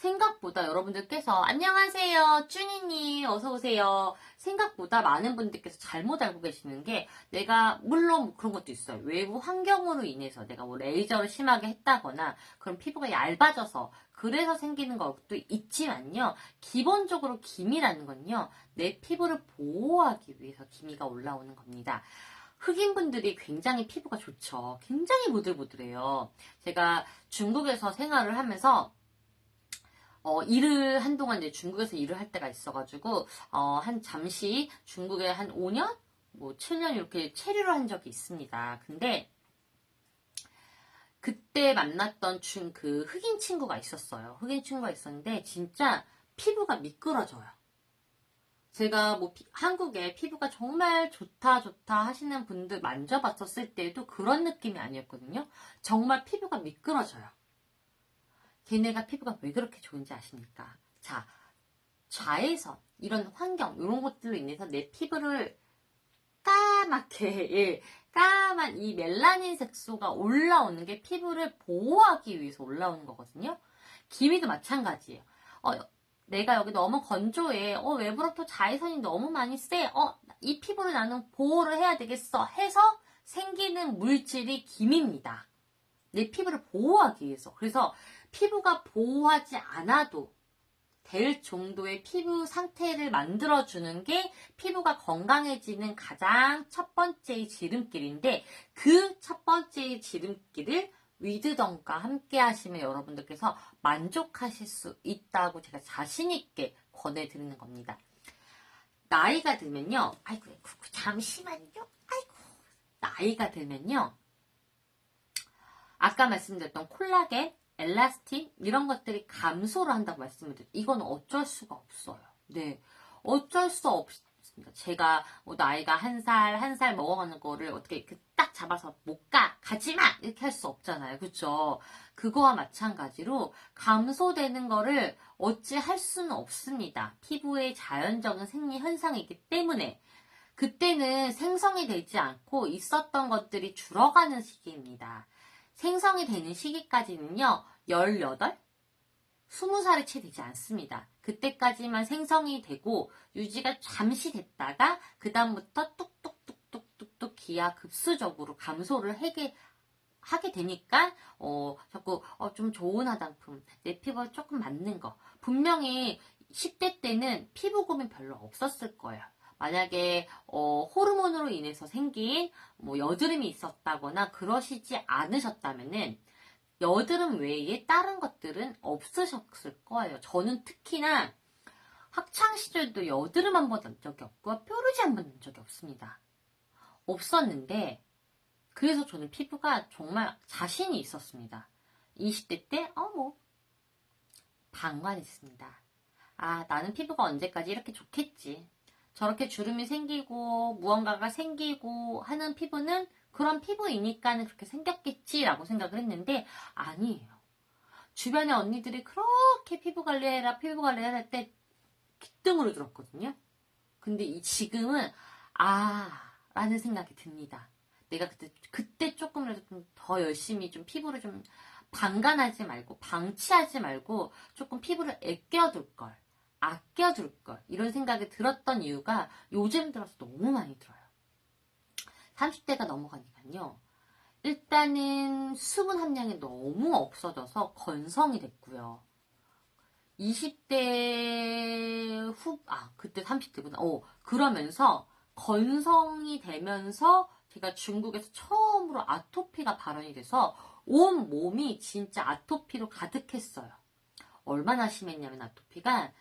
생각보다 여러분들께서 안녕하세요 쭈니님 어서오세요. 생각보다 많은 분들께서 잘못 알고 계시는 게 내가 물론 뭐 그런 것도 있어요. 외부 환경으로 인해서 내가 뭐 레이저를 심하게 했다거나 그럼 피부가 얇아져서 그래서 생기는 것도 있지만요. 기본적으로 기미라는 건요. 내 피부를 보호하기 위해서 기미가 올라오는 겁니다. 흑인분들이 굉장히 피부가 좋죠. 굉장히 보들보들해요. 제가 중국에서 생활을 하면서 일을 한동안 이제 중국에서 일을 할 때가 있어가지고, 한 잠시 중국에 한 5년? 뭐 7년 이렇게 체류를 한 적이 있습니다. 근데 그때 만났던 그 흑인 친구가 있었어요. 흑인 친구가 있었는데 진짜 피부가 미끄러져요. 제가 뭐 한국에 피부가 정말 좋다 좋다 하시는 분들 만져봤었을 때도 그런 느낌이 아니었거든요. 정말 피부가 미끄러져요. 걔네가 피부가 왜 그렇게 좋은지 아십니까? 자, 자외선, 이런 환경, 이런 것들로 인해서 내 피부를 까맣게, 예, 까만 이 멜라닌 색소가 올라오는 게 피부를 보호하기 위해서 올라오는 거거든요. 기미도 마찬가지예요. 내가 여기 너무 건조해. 외부로부터 자외선이 너무 많이 세. 이 피부를 나는 보호를 해야 되겠어. 해서 생기는 물질이 기미입니다. 내 피부를 보호하기 위해서. 그래서 피부가 보호하지 않아도 될 정도의 피부 상태를 만들어주는 게 피부가 건강해지는 가장 첫 번째의 지름길인데 그 첫 번째의 지름길을 위드덤과 함께 하시면 여러분들께서 만족하실 수 있다고 제가 자신있게 권해드리는 겁니다. 나이가 들면요. 아이고, 잠시만요. 아이고. 나이가 들면요. 아까 말씀드렸던 콜라겐, 엘라스틴 이런 것들이 감소를 한다고 말씀을 드렸죠. 이건 어쩔 수가 없어요. 네, 어쩔 수 없습니다. 제가 뭐 나이가 한 살 먹어가는 거를 어떻게 딱 잡아서 못 가, 가지마 이렇게 할 수 없잖아요. 그렇죠? 그거와 마찬가지로 감소되는 거를 어찌 할 수는 없습니다. 피부의 자연적인 생리 현상이기 때문에 그때는 생성이 되지 않고 있었던 것들이 줄어가는 시기입니다. 생성이 되는 시기까지는요, 18, 20살이 채 되지 않습니다. 그때까지만 생성이 되고 유지가 잠시 됐다가 그 다음부터 뚝뚝뚝뚝뚝뚝 기하급수적으로 감소를 하게 되니까 자꾸 좀 좋은 화장품, 내 피부에 조금 맞는 거. 분명히 10대 때는 피부 고민 별로 없었을 거예요. 만약에 호르몬으로 인해서 생긴 뭐 여드름이 있었다거나 그러시지 않으셨다면은 여드름 외에 다른 것들은 없으셨을 거예요. 저는 특히나 학창 시절도 여드름 한 번 난 적이 없고 뾰루지 한 번 난 적이 없습니다. 없었는데 그래서 저는 피부가 정말 자신이 있었습니다. 20대 때 방관했습니다. 나는 피부가 언제까지 이렇게 좋겠지. 저렇게 주름이 생기고 무언가가 생기고 하는 피부는 그런 피부이니까는 그렇게 생겼겠지라고 생각을 했는데 아니에요. 주변에 언니들이 그렇게 피부 관리해라 할 때 기등으로 들었거든요. 근데 지금은 라는 생각이 듭니다. 내가 그때 조금이라도 좀 더 열심히 좀 피부를 좀 방관하지 말고 방치하지 말고 조금 피부를 아껴둘 걸 이런 생각이 들었던 이유가 요즘 들어서 너무 많이 들어요. 30대가 넘어가니까요. 일단은 수분 함량이 너무 없어져서 건성이 됐고요. 20대 그때 30대구나. 그러면서 건성이 되면서 제가 중국에서 처음으로 아토피가 발현이 돼서 온 몸이 진짜 아토피로 가득했어요. 얼마나 심했냐면 아토피가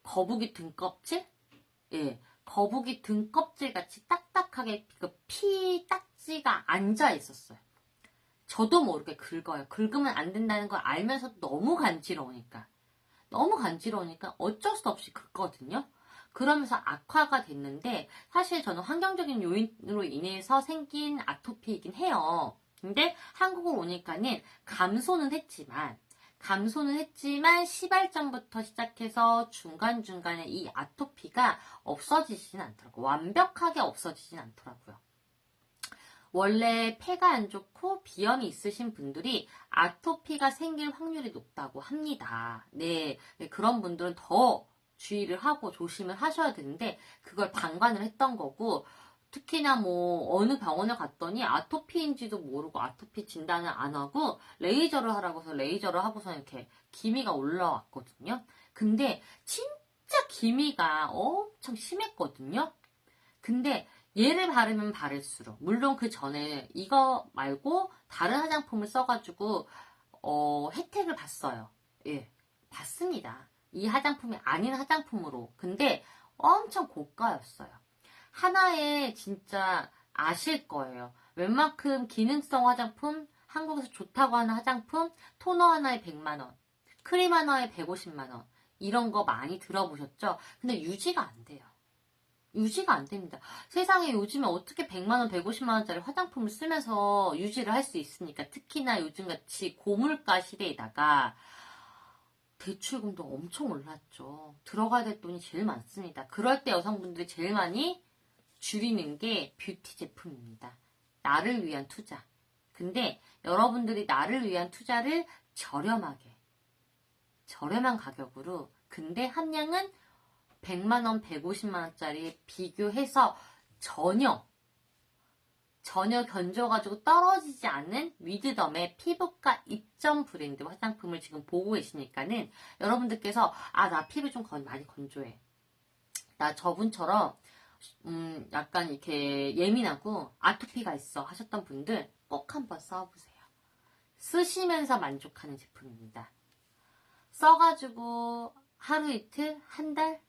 거북이 등껍질? 예, 거북이 등껍질 같이 딱딱하게 피 딱지가 앉아 있었어요. 저도 모르게 긁어요. 긁으면 안 된다는 걸 알면서 너무 간지러우니까 어쩔 수 없이 긁거든요. 그러면서 악화가 됐는데 사실 저는 환경적인 요인으로 인해서 생긴 아토피이긴 해요. 근데 한국을 오니까는 감소는 했지만 시발점부터 시작해서 중간중간에 이 아토피가 없어지지는 않더라고요. 완벽하게 없어지진 않더라고요. 원래 폐가 안 좋고 비염이 있으신 분들이 아토피가 생길 확률이 높다고 합니다. 네, 그런 분들은 더 주의를 하고 조심을 하셔야 되는데 그걸 방관을 했던 거고 특히나 뭐 어느 병원에 갔더니 아토피인지도 모르고 아토피 진단을 안 하고 레이저를 하라고 해서 레이저를 하고서 이렇게 기미가 올라왔거든요. 근데 진짜 기미가 엄청 심했거든요. 근데 얘를 바르면 바를수록 물론 그 전에 이거 말고 다른 화장품을 써가지고 혜택을 봤어요. 예, 봤습니다. 이 화장품이 아닌 화장품으로. 근데 엄청 고가였어요. 하나에 진짜 아실 거예요. 웬만큼 기능성 화장품, 한국에서 좋다고 하는 화장품, 토너 하나에 100만원, 크림 하나에 150만원, 이런 거 많이 들어보셨죠? 근데 유지가 안 돼요. 유지가 안 됩니다. 세상에 요즘에 어떻게 100만원, 150만원짜리 화장품을 쓰면서 유지를 할 수 있습니까? 특히나 요즘같이 고물가 시대에다가 대출금도 엄청 올랐죠. 들어가야 될 돈이 제일 많습니다. 그럴 때 여성분들이 제일 많이 줄이는 게 뷰티 제품입니다. 나를 위한 투자. 근데 여러분들이 나를 위한 투자를 저렴한 가격으로, 근데 함량은 100만원, 150만원짜리 비교해서 전혀 견져가지고 떨어지지 않는 위드덤의 피부과 입점 브랜드 화장품을 지금 보고 계시니까는 여러분들께서 나 피부 좀 많이 건조해. 나 저분처럼 약간 이렇게 예민하고 아토피가 있어 하셨던 분들 꼭 한번 써보세요. 쓰시면서 만족하는 제품입니다. 써가지고 하루 이틀, 한 달?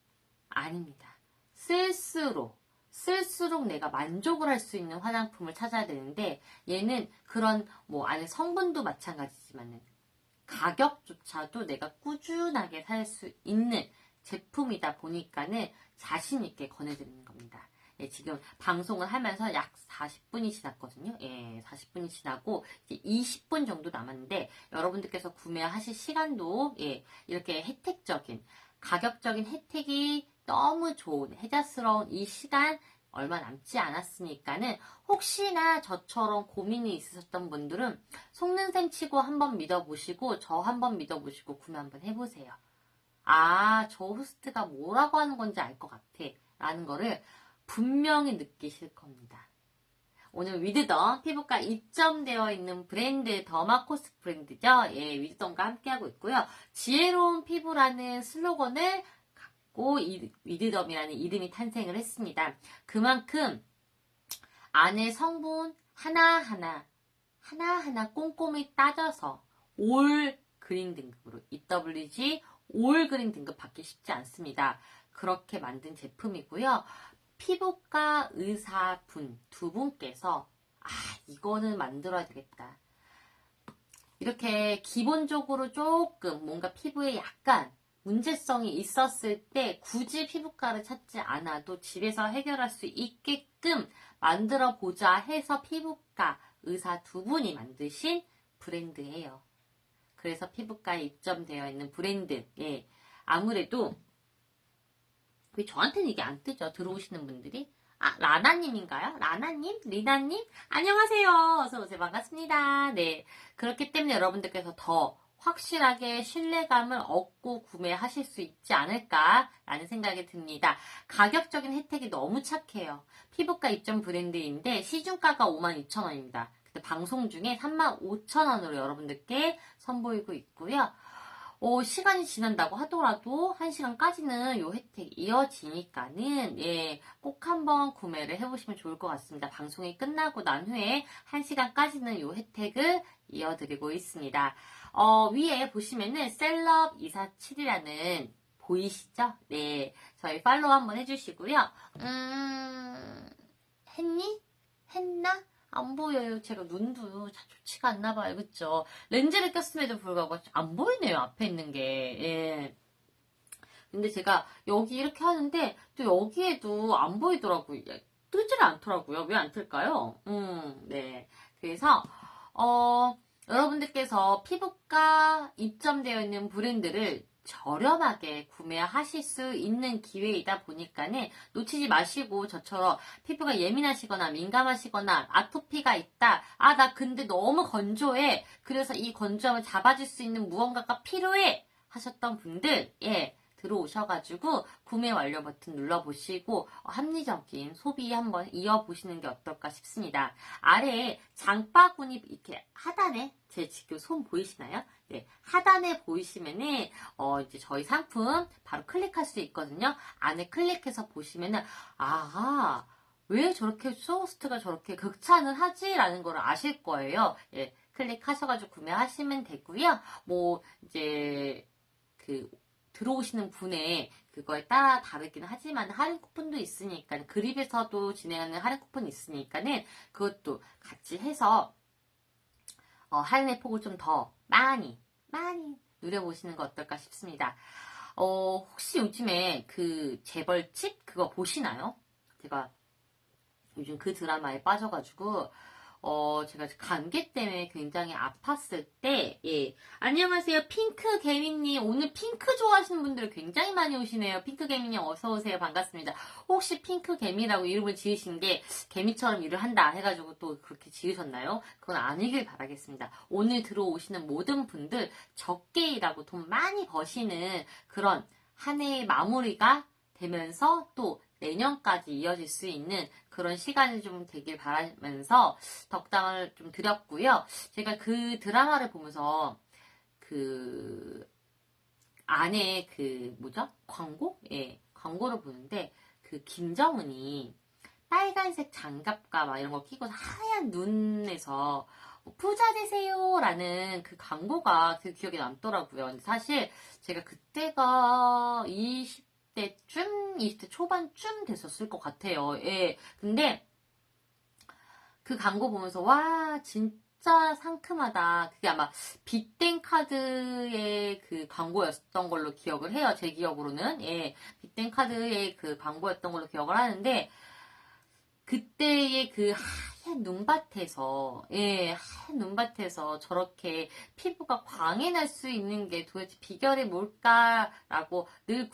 아닙니다. 쓸수록 내가 만족을 할 수 있는 화장품을 찾아야 되는데 얘는 그런 뭐 안에 성분도 마찬가지지만 가격조차도 내가 꾸준하게 살 수 있는 제품이다 보니까는 자신 있게 권해드리는 겁니다. 예, 지금 방송을 하면서 약 40분이 지났거든요. 예, 40분이 지나고 이제 20분 정도 남았는데 여러분들께서 구매하실 시간도 이렇게 혜택적인 가격적인 혜택이 너무 좋은 혜자스러운 이 시간 얼마 남지 않았으니까는 혹시나 저처럼 고민이 있으셨던 분들은 속는 셈 치고 한번 믿어보시고 저 한번 믿어보시고 구매 한번 해보세요. 저 호스트가 뭐라고 하는 건지 알 것 같아 라는 거를 분명히 느끼실 겁니다. 오늘 위드덤 피부과 입점되어 있는 브랜드 더마코스 브랜드죠. 예, 위드덤과 함께하고 있고요. 지혜로운 피부라는 슬로건을 갖고 위드덤이라는 이름이 탄생을 했습니다. 그만큼 안에 성분 하나하나 꼼꼼히 따져서 올 그린 등급으로 EWG 올 그린 등급 받기 쉽지 않습니다. 그렇게 만든 제품이고요. 피부과 의사분 두 분께서 이거는 만들어야 되겠다. 이렇게 기본적으로 조금 뭔가 피부에 약간 문제성이 있었을 때 굳이 피부과를 찾지 않아도 집에서 해결할 수 있게끔 만들어 보자 해서 피부과 의사 두 분이 만드신 브랜드예요. 그래서 피부과에 입점되어 있는 브랜드. 예. 아무래도 왜 저한테는 이게 안 뜨죠? 들어오시는 분들이. 라나님인가요? 라나님? 리나님? 안녕하세요. 어서오세요. 반갑습니다. 네. 그렇기 때문에 여러분들께서 더 확실하게 신뢰감을 얻고 구매하실 수 있지 않을까라는 생각이 듭니다. 가격적인 혜택이 너무 착해요. 피부과 입점 브랜드인데 시중가가 52,000원입니다. 근데 방송 중에 35,000원으로 여러분들께 선보이고 있고요. 시간이 지난다고 하더라도 1시간까지는 요 혜택이 이어지니까는 꼭 한번 구매를 해보시면 좋을 것 같습니다. 방송이 끝나고 난 후에 1시간까지는 요 혜택을 이어드리고 있습니다. 위에 보시면은 셀럽247이라는 보이시죠? 네, 저희 팔로우 한번 해주시고요. 했나? 안 보여요. 제가 눈도 잘 좋지가 않나 봐요. 그쵸? 렌즈를 꼈음에도 불구하고 안 보이네요. 앞에 있는 게. 예. 근데 제가 여기 이렇게 하는데 또 여기에도 안 보이더라고요. 뜨지를 않더라고요. 왜 안 틀까요? 네. 그래서 여러분들께서 피부과 입점되어 있는 브랜드를 저렴하게 구매하실 수 있는 기회이다 보니까는 놓치지 마시고 저처럼 피부가 예민하시거나 민감하시거나 아토피가 있다. 아, 나 근데 너무 건조해. 그래서 이 건조함을 잡아줄 수 있는 무언가가 필요해. 하셨던 분들, 예. 들어오셔가지고 구매 완료 버튼 눌러보시고 합리적인 소비 한번 이어보시는 게 어떨까 싶습니다. 아래에 장바구니 이렇게 하단에 제 지금 손 보이시나요? 네, 하단에 보이시면은 이제 저희 상품 바로 클릭할 수 있거든요. 안에 클릭해서 보시면은 아, 왜 저렇게 소호스트가 저렇게 극찬을 하지? 라는 걸 아실 거예요. 예, 클릭하셔가지고 구매하시면 되고요. 뭐 이제 그 들어오시는 분의 그거에 따라 다르긴 하지만 할인 쿠폰도 있으니까 그립에서도 진행하는 할인 쿠폰이 있으니까는 그것도 같이 해서 할인의 폭을 좀 더 많이 누려보시는 거 어떨까 싶습니다. 혹시 요즘에 그 재벌집 그거 보시나요? 제가 요즘 그 드라마에 빠져가지고 제가 감기 때문에 굉장히 아팠을 때, 예. 안녕하세요. 핑크개미님. 오늘 핑크 좋아하시는 분들 굉장히 많이 오시네요. 핑크개미님 어서오세요. 반갑습니다. 혹시 핑크개미라고 이름을 지으신 게 개미처럼 일을 한다 해가지고 또 그렇게 지으셨나요? 그건 아니길 바라겠습니다. 오늘 들어오시는 모든 분들 적게 일하고 돈 많이 버시는 그런 한 해의 마무리가 되면서 또 내년까지 이어질 수 있는 그런 시간이 좀 되길 바라면서 덕담을 좀 드렸고요. 제가 그 드라마를 보면서 그 안에 그 뭐죠? 광고? 예, 광고를 보는데 그 김정은이 빨간색 장갑과 막 이런 거 끼고 하얀 눈에서 뭐 부자 되세요 라는 그 광고가 그 기억에 남더라고요. 근데 사실 제가 그때가 20대쯤, 20대 초반쯤 됐었을 것 같아요. 예. 근데 그 광고 보면서 와 진짜 상큼하다. 그게 아마 빅땡 카드의 그 광고였던 걸로 기억을 해요. 제 기억으로는. 예. 빅땡 카드의 그 광고였던 걸로 기억을 하는데 그때의 그 하얀 눈밭에서, 예, 하얀 눈밭에서 저렇게 피부가 광이 날 수 있는 게 도대체 비결이 뭘까라고 늘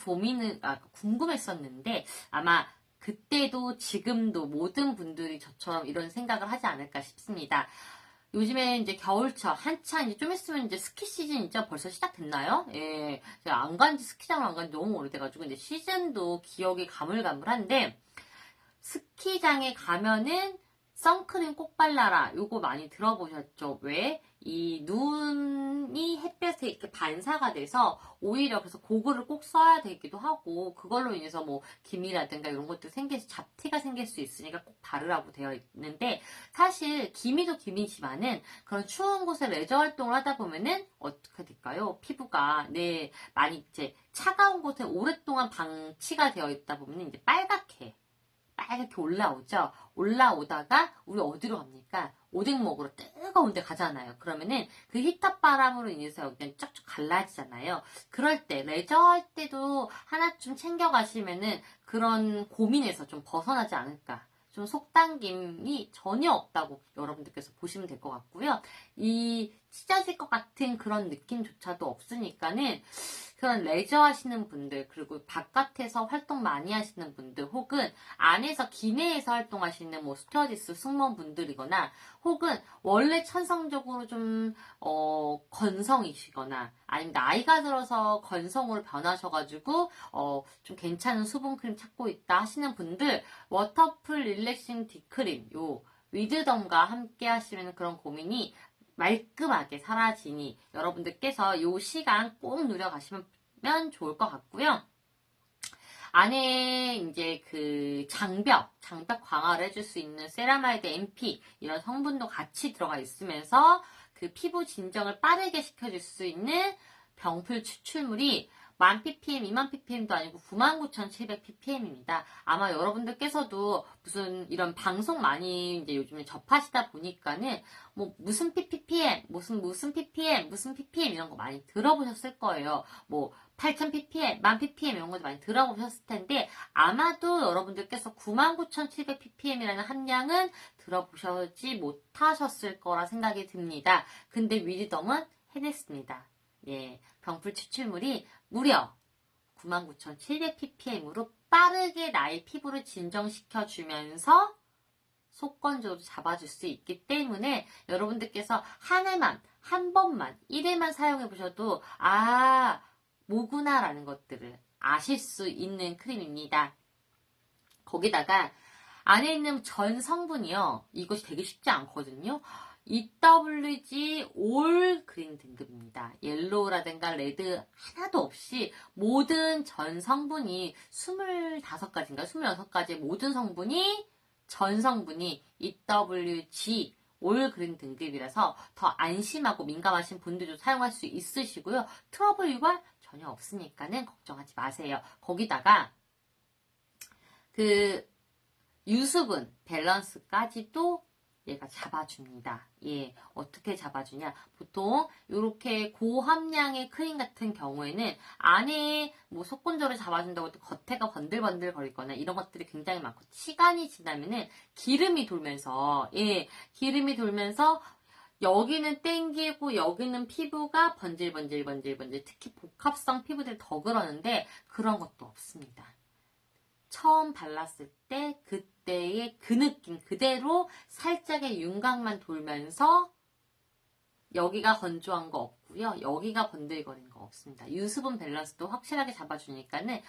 궁금했었는데, 아마 그때도 지금도 모든 분들이 저처럼 이런 생각을 하지 않을까 싶습니다. 요즘에 이제 겨울철 한창 이제 좀 있으면 이제 스키 시즌 이제 벌써 시작됐나요? 예, 제가 안 간지 스키장을 안 간지 너무 오래돼가지고 이제 시즌도 기억이 가물가물한데 스키장에 가면은 선크림 꼭 발라라. 요거 많이 들어보셨죠? 왜? 이 눈이 햇볕에 이렇게 반사가 돼서 오히려 그래서 고글을 꼭 써야 되기도 하고 그걸로 인해서 뭐 기미라든가 이런 것도 잡티가 생길 수 있으니까 꼭 바르라고 되어 있는데 사실 기미도 기미지만은 그런 추운 곳에 레저 활동을 하다 보면은 어떻게 될까요? 피부가 네 많이 이제 차가운 곳에 오랫동안 방치가 되어 있다 보면 이제 빨갛게 올라오죠. 올라오다가 우리 어디로 갑니까? 오뎅 먹으러 뜨거운 데 가잖아요. 그러면은 그 히터바람으로 인해서 여기는 쫙쫙 갈라지잖아요. 그럴 때 레저 할 때도 하나쯤 챙겨가시면은 그런 고민에서 좀 벗어나지 않을까. 좀 속당김이 전혀 없다고 여러분들께서 보시면 될 것 같고요. 이 찢어질 것 같은 그런 느낌조차도 없으니까는 그런 레저 하시는 분들 그리고 바깥에서 활동 많이 하시는 분들 혹은 안에서 기내에서 활동하시는 뭐 스튜어디스 승무원분들이거나 혹은 원래 천성적으로 좀 건성이시거나 아니면 나이가 들어서 건성으로 변하셔가지고 좀 괜찮은 수분크림 찾고 있다 하시는 분들 워터풀 릴렉싱 딥크림 요 위드덤과 함께 하시면 그런 고민이 말끔하게 사라지니 여러분들께서 이 시간 꼭 누려가시면 좋을 것 같고요. 안에 이제 그 장벽 강화를 해줄 수 있는 세라마이드 MP 이런 성분도 같이 들어가 있으면서 그 피부 진정을 빠르게 시켜줄 수 있는 병풀 추출물이 1000ppm, 20000ppm도 아니고 99,700ppm입니다. 아마 여러분들께서도 무슨 이런 방송 많이 이제 요즘에 접하시다 보니까는 뭐 무슨 ppm, 무슨 ppm 이런 거 많이 들어보셨을 거예요. 뭐 8000ppm, 1000ppm 이런 것도 많이 들어보셨을 텐데 아마도 여러분들께서 99,700ppm이라는 함량은 들어보시지 못하셨을 거라 생각이 듭니다. 근데 위즈덤은 해냈습니다. 예, 병풀 추출물이 무려 99,700ppm으로 빠르게 나의 피부를 진정시켜주면서 속건조로 잡아줄 수 있기 때문에 여러분들께서 한 해만, 한 번만, 1회만 사용해 보셔도 뭐구나 라는 것들을 아실 수 있는 크림입니다. 거기다가 안에 있는 전 성분이요. 이것이 되게 쉽지 않거든요. EWG 올 그린 등급입니다. 옐로우라든가 레드 하나도 없이 모든 전 성분이 25가지인가 26가지의 모든 성분이 전 성분이 EWG 올 그린 등급이라서 더 안심하고 민감하신 분들도 사용할 수 있으시고요. 트러블 유발 전혀 없으니까는 걱정하지 마세요. 거기다가 그 유수분 밸런스까지도 얘가 잡아줍니다. 예, 어떻게 잡아주냐? 보통 이렇게 고함량의 크림 같은 경우에는 안에 뭐 속건조를 잡아준다고 해도 겉에가 번들번들 거리거나 이런 것들이 굉장히 많고 시간이 지나면은 기름이 돌면서 여기는 땡기고 여기는 피부가 번질번질 특히 복합성 피부들이 더 그러는데 그런 것도 없습니다. 처음 발랐을 때 그때의 그 느낌 그대로 살짝의 윤곽만 돌면서 여기가 건조한 거 없고요. 여기가 번들거리는 거 없습니다. 유수분 밸런스도 확실하게 잡아주니까는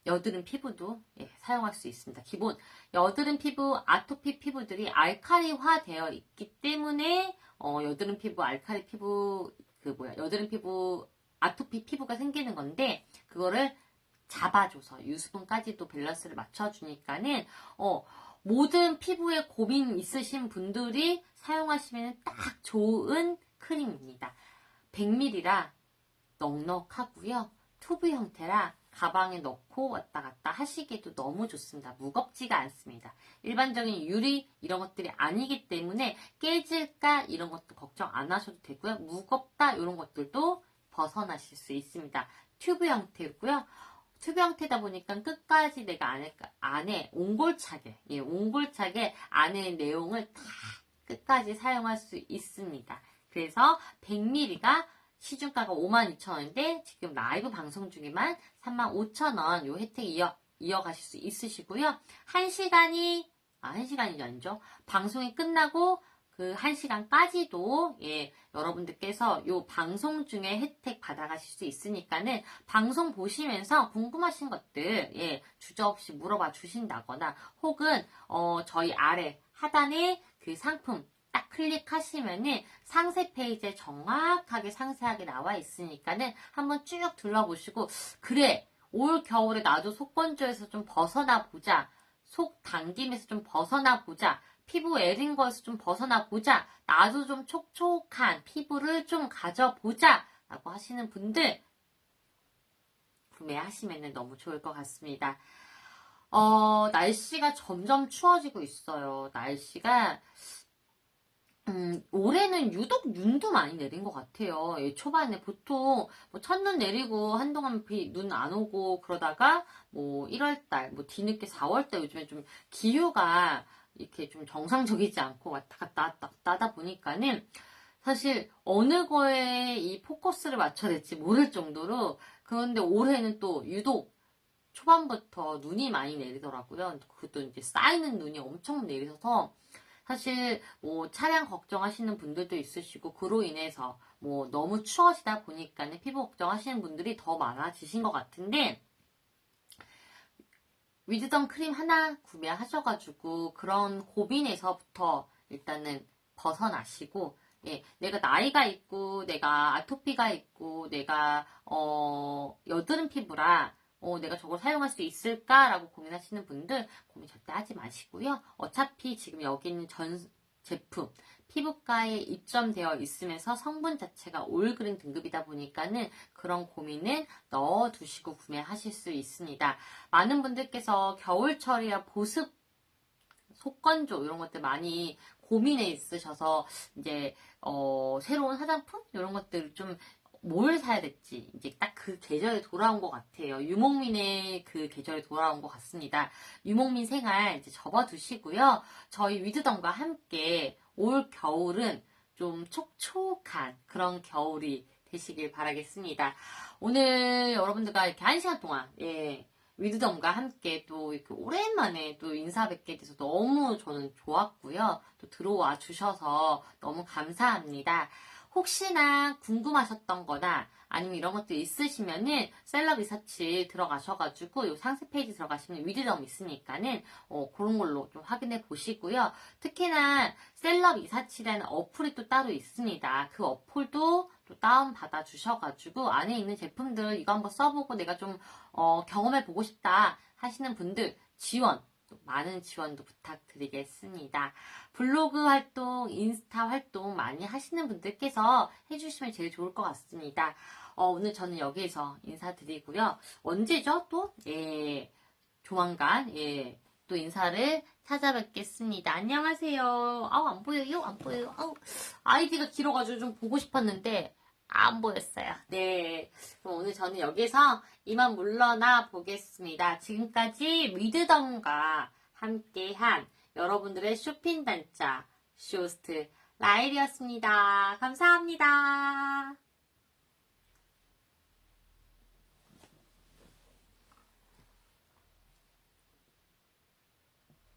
여드름 피부도 사용할 수 있습니다. 기본 여드름 피부, 아토피 피부들이 알칼리화 되어 있기 때문에 여드름 피부, 알칼리 피부, 여드름 피부, 아토피 피부가 생기는 건데 그거를 잡아줘서 유수분까지도 밸런스를 맞춰주니까는 모든 피부에 고민 있으신 분들이 사용하시면 딱 좋은 크림입니다. 100ml라 넉넉하고요. 튜브 형태라 가방에 넣고 왔다 갔다 하시기에도 너무 좋습니다. 무겁지가 않습니다. 일반적인 유리 이런 것들이 아니기 때문에 깨질까 이런 것도 걱정 안 하셔도 되고요. 무겁다 이런 것들도 벗어나실 수 있습니다. 튜브 형태고요. 튜브 형태다 보니까 끝까지 내가 안에 옹골차게 안에 내용을 다 끝까지 사용할 수 있습니다. 그래서 100ml가 시중가가 52,000원인데 지금 라이브 방송 중에만 35,000원 요 혜택 이어가실 수 있으시고요. 1시간이죠 아니죠. 방송이 끝나고 그 1시간까지도 여러분들께서 요 방송 중에 혜택 받아가실 수 있으니까는 방송 보시면서 궁금하신 것들 주저없이 물어봐 주신다거나 혹은 저희 아래 하단에 그 상품 딱 클릭하시면은 상세 페이지에 정확하게 상세하게 나와 있으니까는 한번 쭉 둘러보시고 그래 올 겨울에 나도 속건조에서 좀 벗어나 보자 속 당김에서 좀 벗어나 보자 피부 애린 거에서 좀 벗어나 보자 나도 좀 촉촉한 피부를 좀 가져보자 라고 하시는 분들 구매하시면 너무 좋을 것 같습니다. 날씨가 점점 추워지고 있어요. 날씨가 올해는 유독 눈도 많이 내린 것 같아요. 초반에 보통 뭐 첫눈 내리고 한동안 눈 안 오고 그러다가 뭐 1월달, 뭐 뒤늦게 4월달 요즘에 좀 기후가 이렇게 좀 정상적이지 않고 왔다 갔다 하다 보니까는 사실 어느 거에 이 포커스를 맞춰야 될지 모를 정도로 그런데 올해는 또 유독 초반부터 눈이 많이 내리더라고요. 그것도 이제 쌓이는 눈이 엄청 내리셔서 사실 뭐 차량 걱정하시는 분들도 있으시고 그로 인해서 뭐 너무 추워지다 보니까 피부 걱정하시는 분들이 더 많아지신 것 같은데 위즈덤 크림 하나 구매하셔가지고 그런 고민에서부터 일단은 벗어나시고 내가 나이가 있고 내가 아토피가 있고 내가 여드름 피부라 내가 저걸 사용할 수 있을까라고 고민하시는 분들 고민 절대 하지 마시고요. 어차피 지금 여기 있는 전 제품 피부과에 입점되어 있으면서 성분 자체가 올그린 등급이다 보니까는 그런 고민은 넣어두시고 구매하실 수 있습니다. 많은 분들께서 겨울철이야 보습, 속건조 이런 것들 많이 고민에 있으셔서 이제 새로운 화장품 이런 것들을 좀 뭘 사야 될지 이제 딱 그 계절에 돌아온 것 같아요. 유목민의 그 계절에 돌아온 것 같습니다. 유목민 생활 이제 접어두시고요. 저희 위드덤과 함께 올 겨울은 좀 촉촉한 그런 겨울이 되시길 바라겠습니다. 오늘 여러분들과 이렇게 1시간 동안, 위드덤과 함께 또 이렇게 오랜만에 또 인사 뵙게 돼서 너무 저는 좋았고요. 또 들어와 주셔서 너무 감사합니다. 혹시나 궁금하셨던 거나 아니면 이런 것들 있으시면은 셀럽 리서치 들어가셔가지고 요 상세 페이지 들어가시면 위드덤 있으니까는 그런 걸로 좀 확인해 보시고요. 특히나 셀럽 리서치라는 어플이 또 따로 있습니다. 그 어플도 또 다운 받아 주셔가지고 안에 있는 제품들 이거 한번 써보고 내가 좀 경험해 보고 싶다 하시는 분들 지원 많은 지원도 부탁드리겠습니다. 블로그 활동, 인스타 활동 많이 하시는 분들께서 해주시면 제일 좋을 것 같습니다. 오늘 저는 여기에서 인사드리고요. 언제죠? 또? 조만간, 또 인사를 찾아뵙겠습니다. 안녕하세요. 안 보여요? 안 보여요? 아이디가 길어가지고 좀 보고 싶었는데, 안 보였어요. 네. 그럼 오늘 저는 여기서 이만 물러나 보겠습니다. 지금까지 위드덤과 함께한 여러분들의 쇼핑 단자 쇼스트 라일이었습니다. 감사합니다.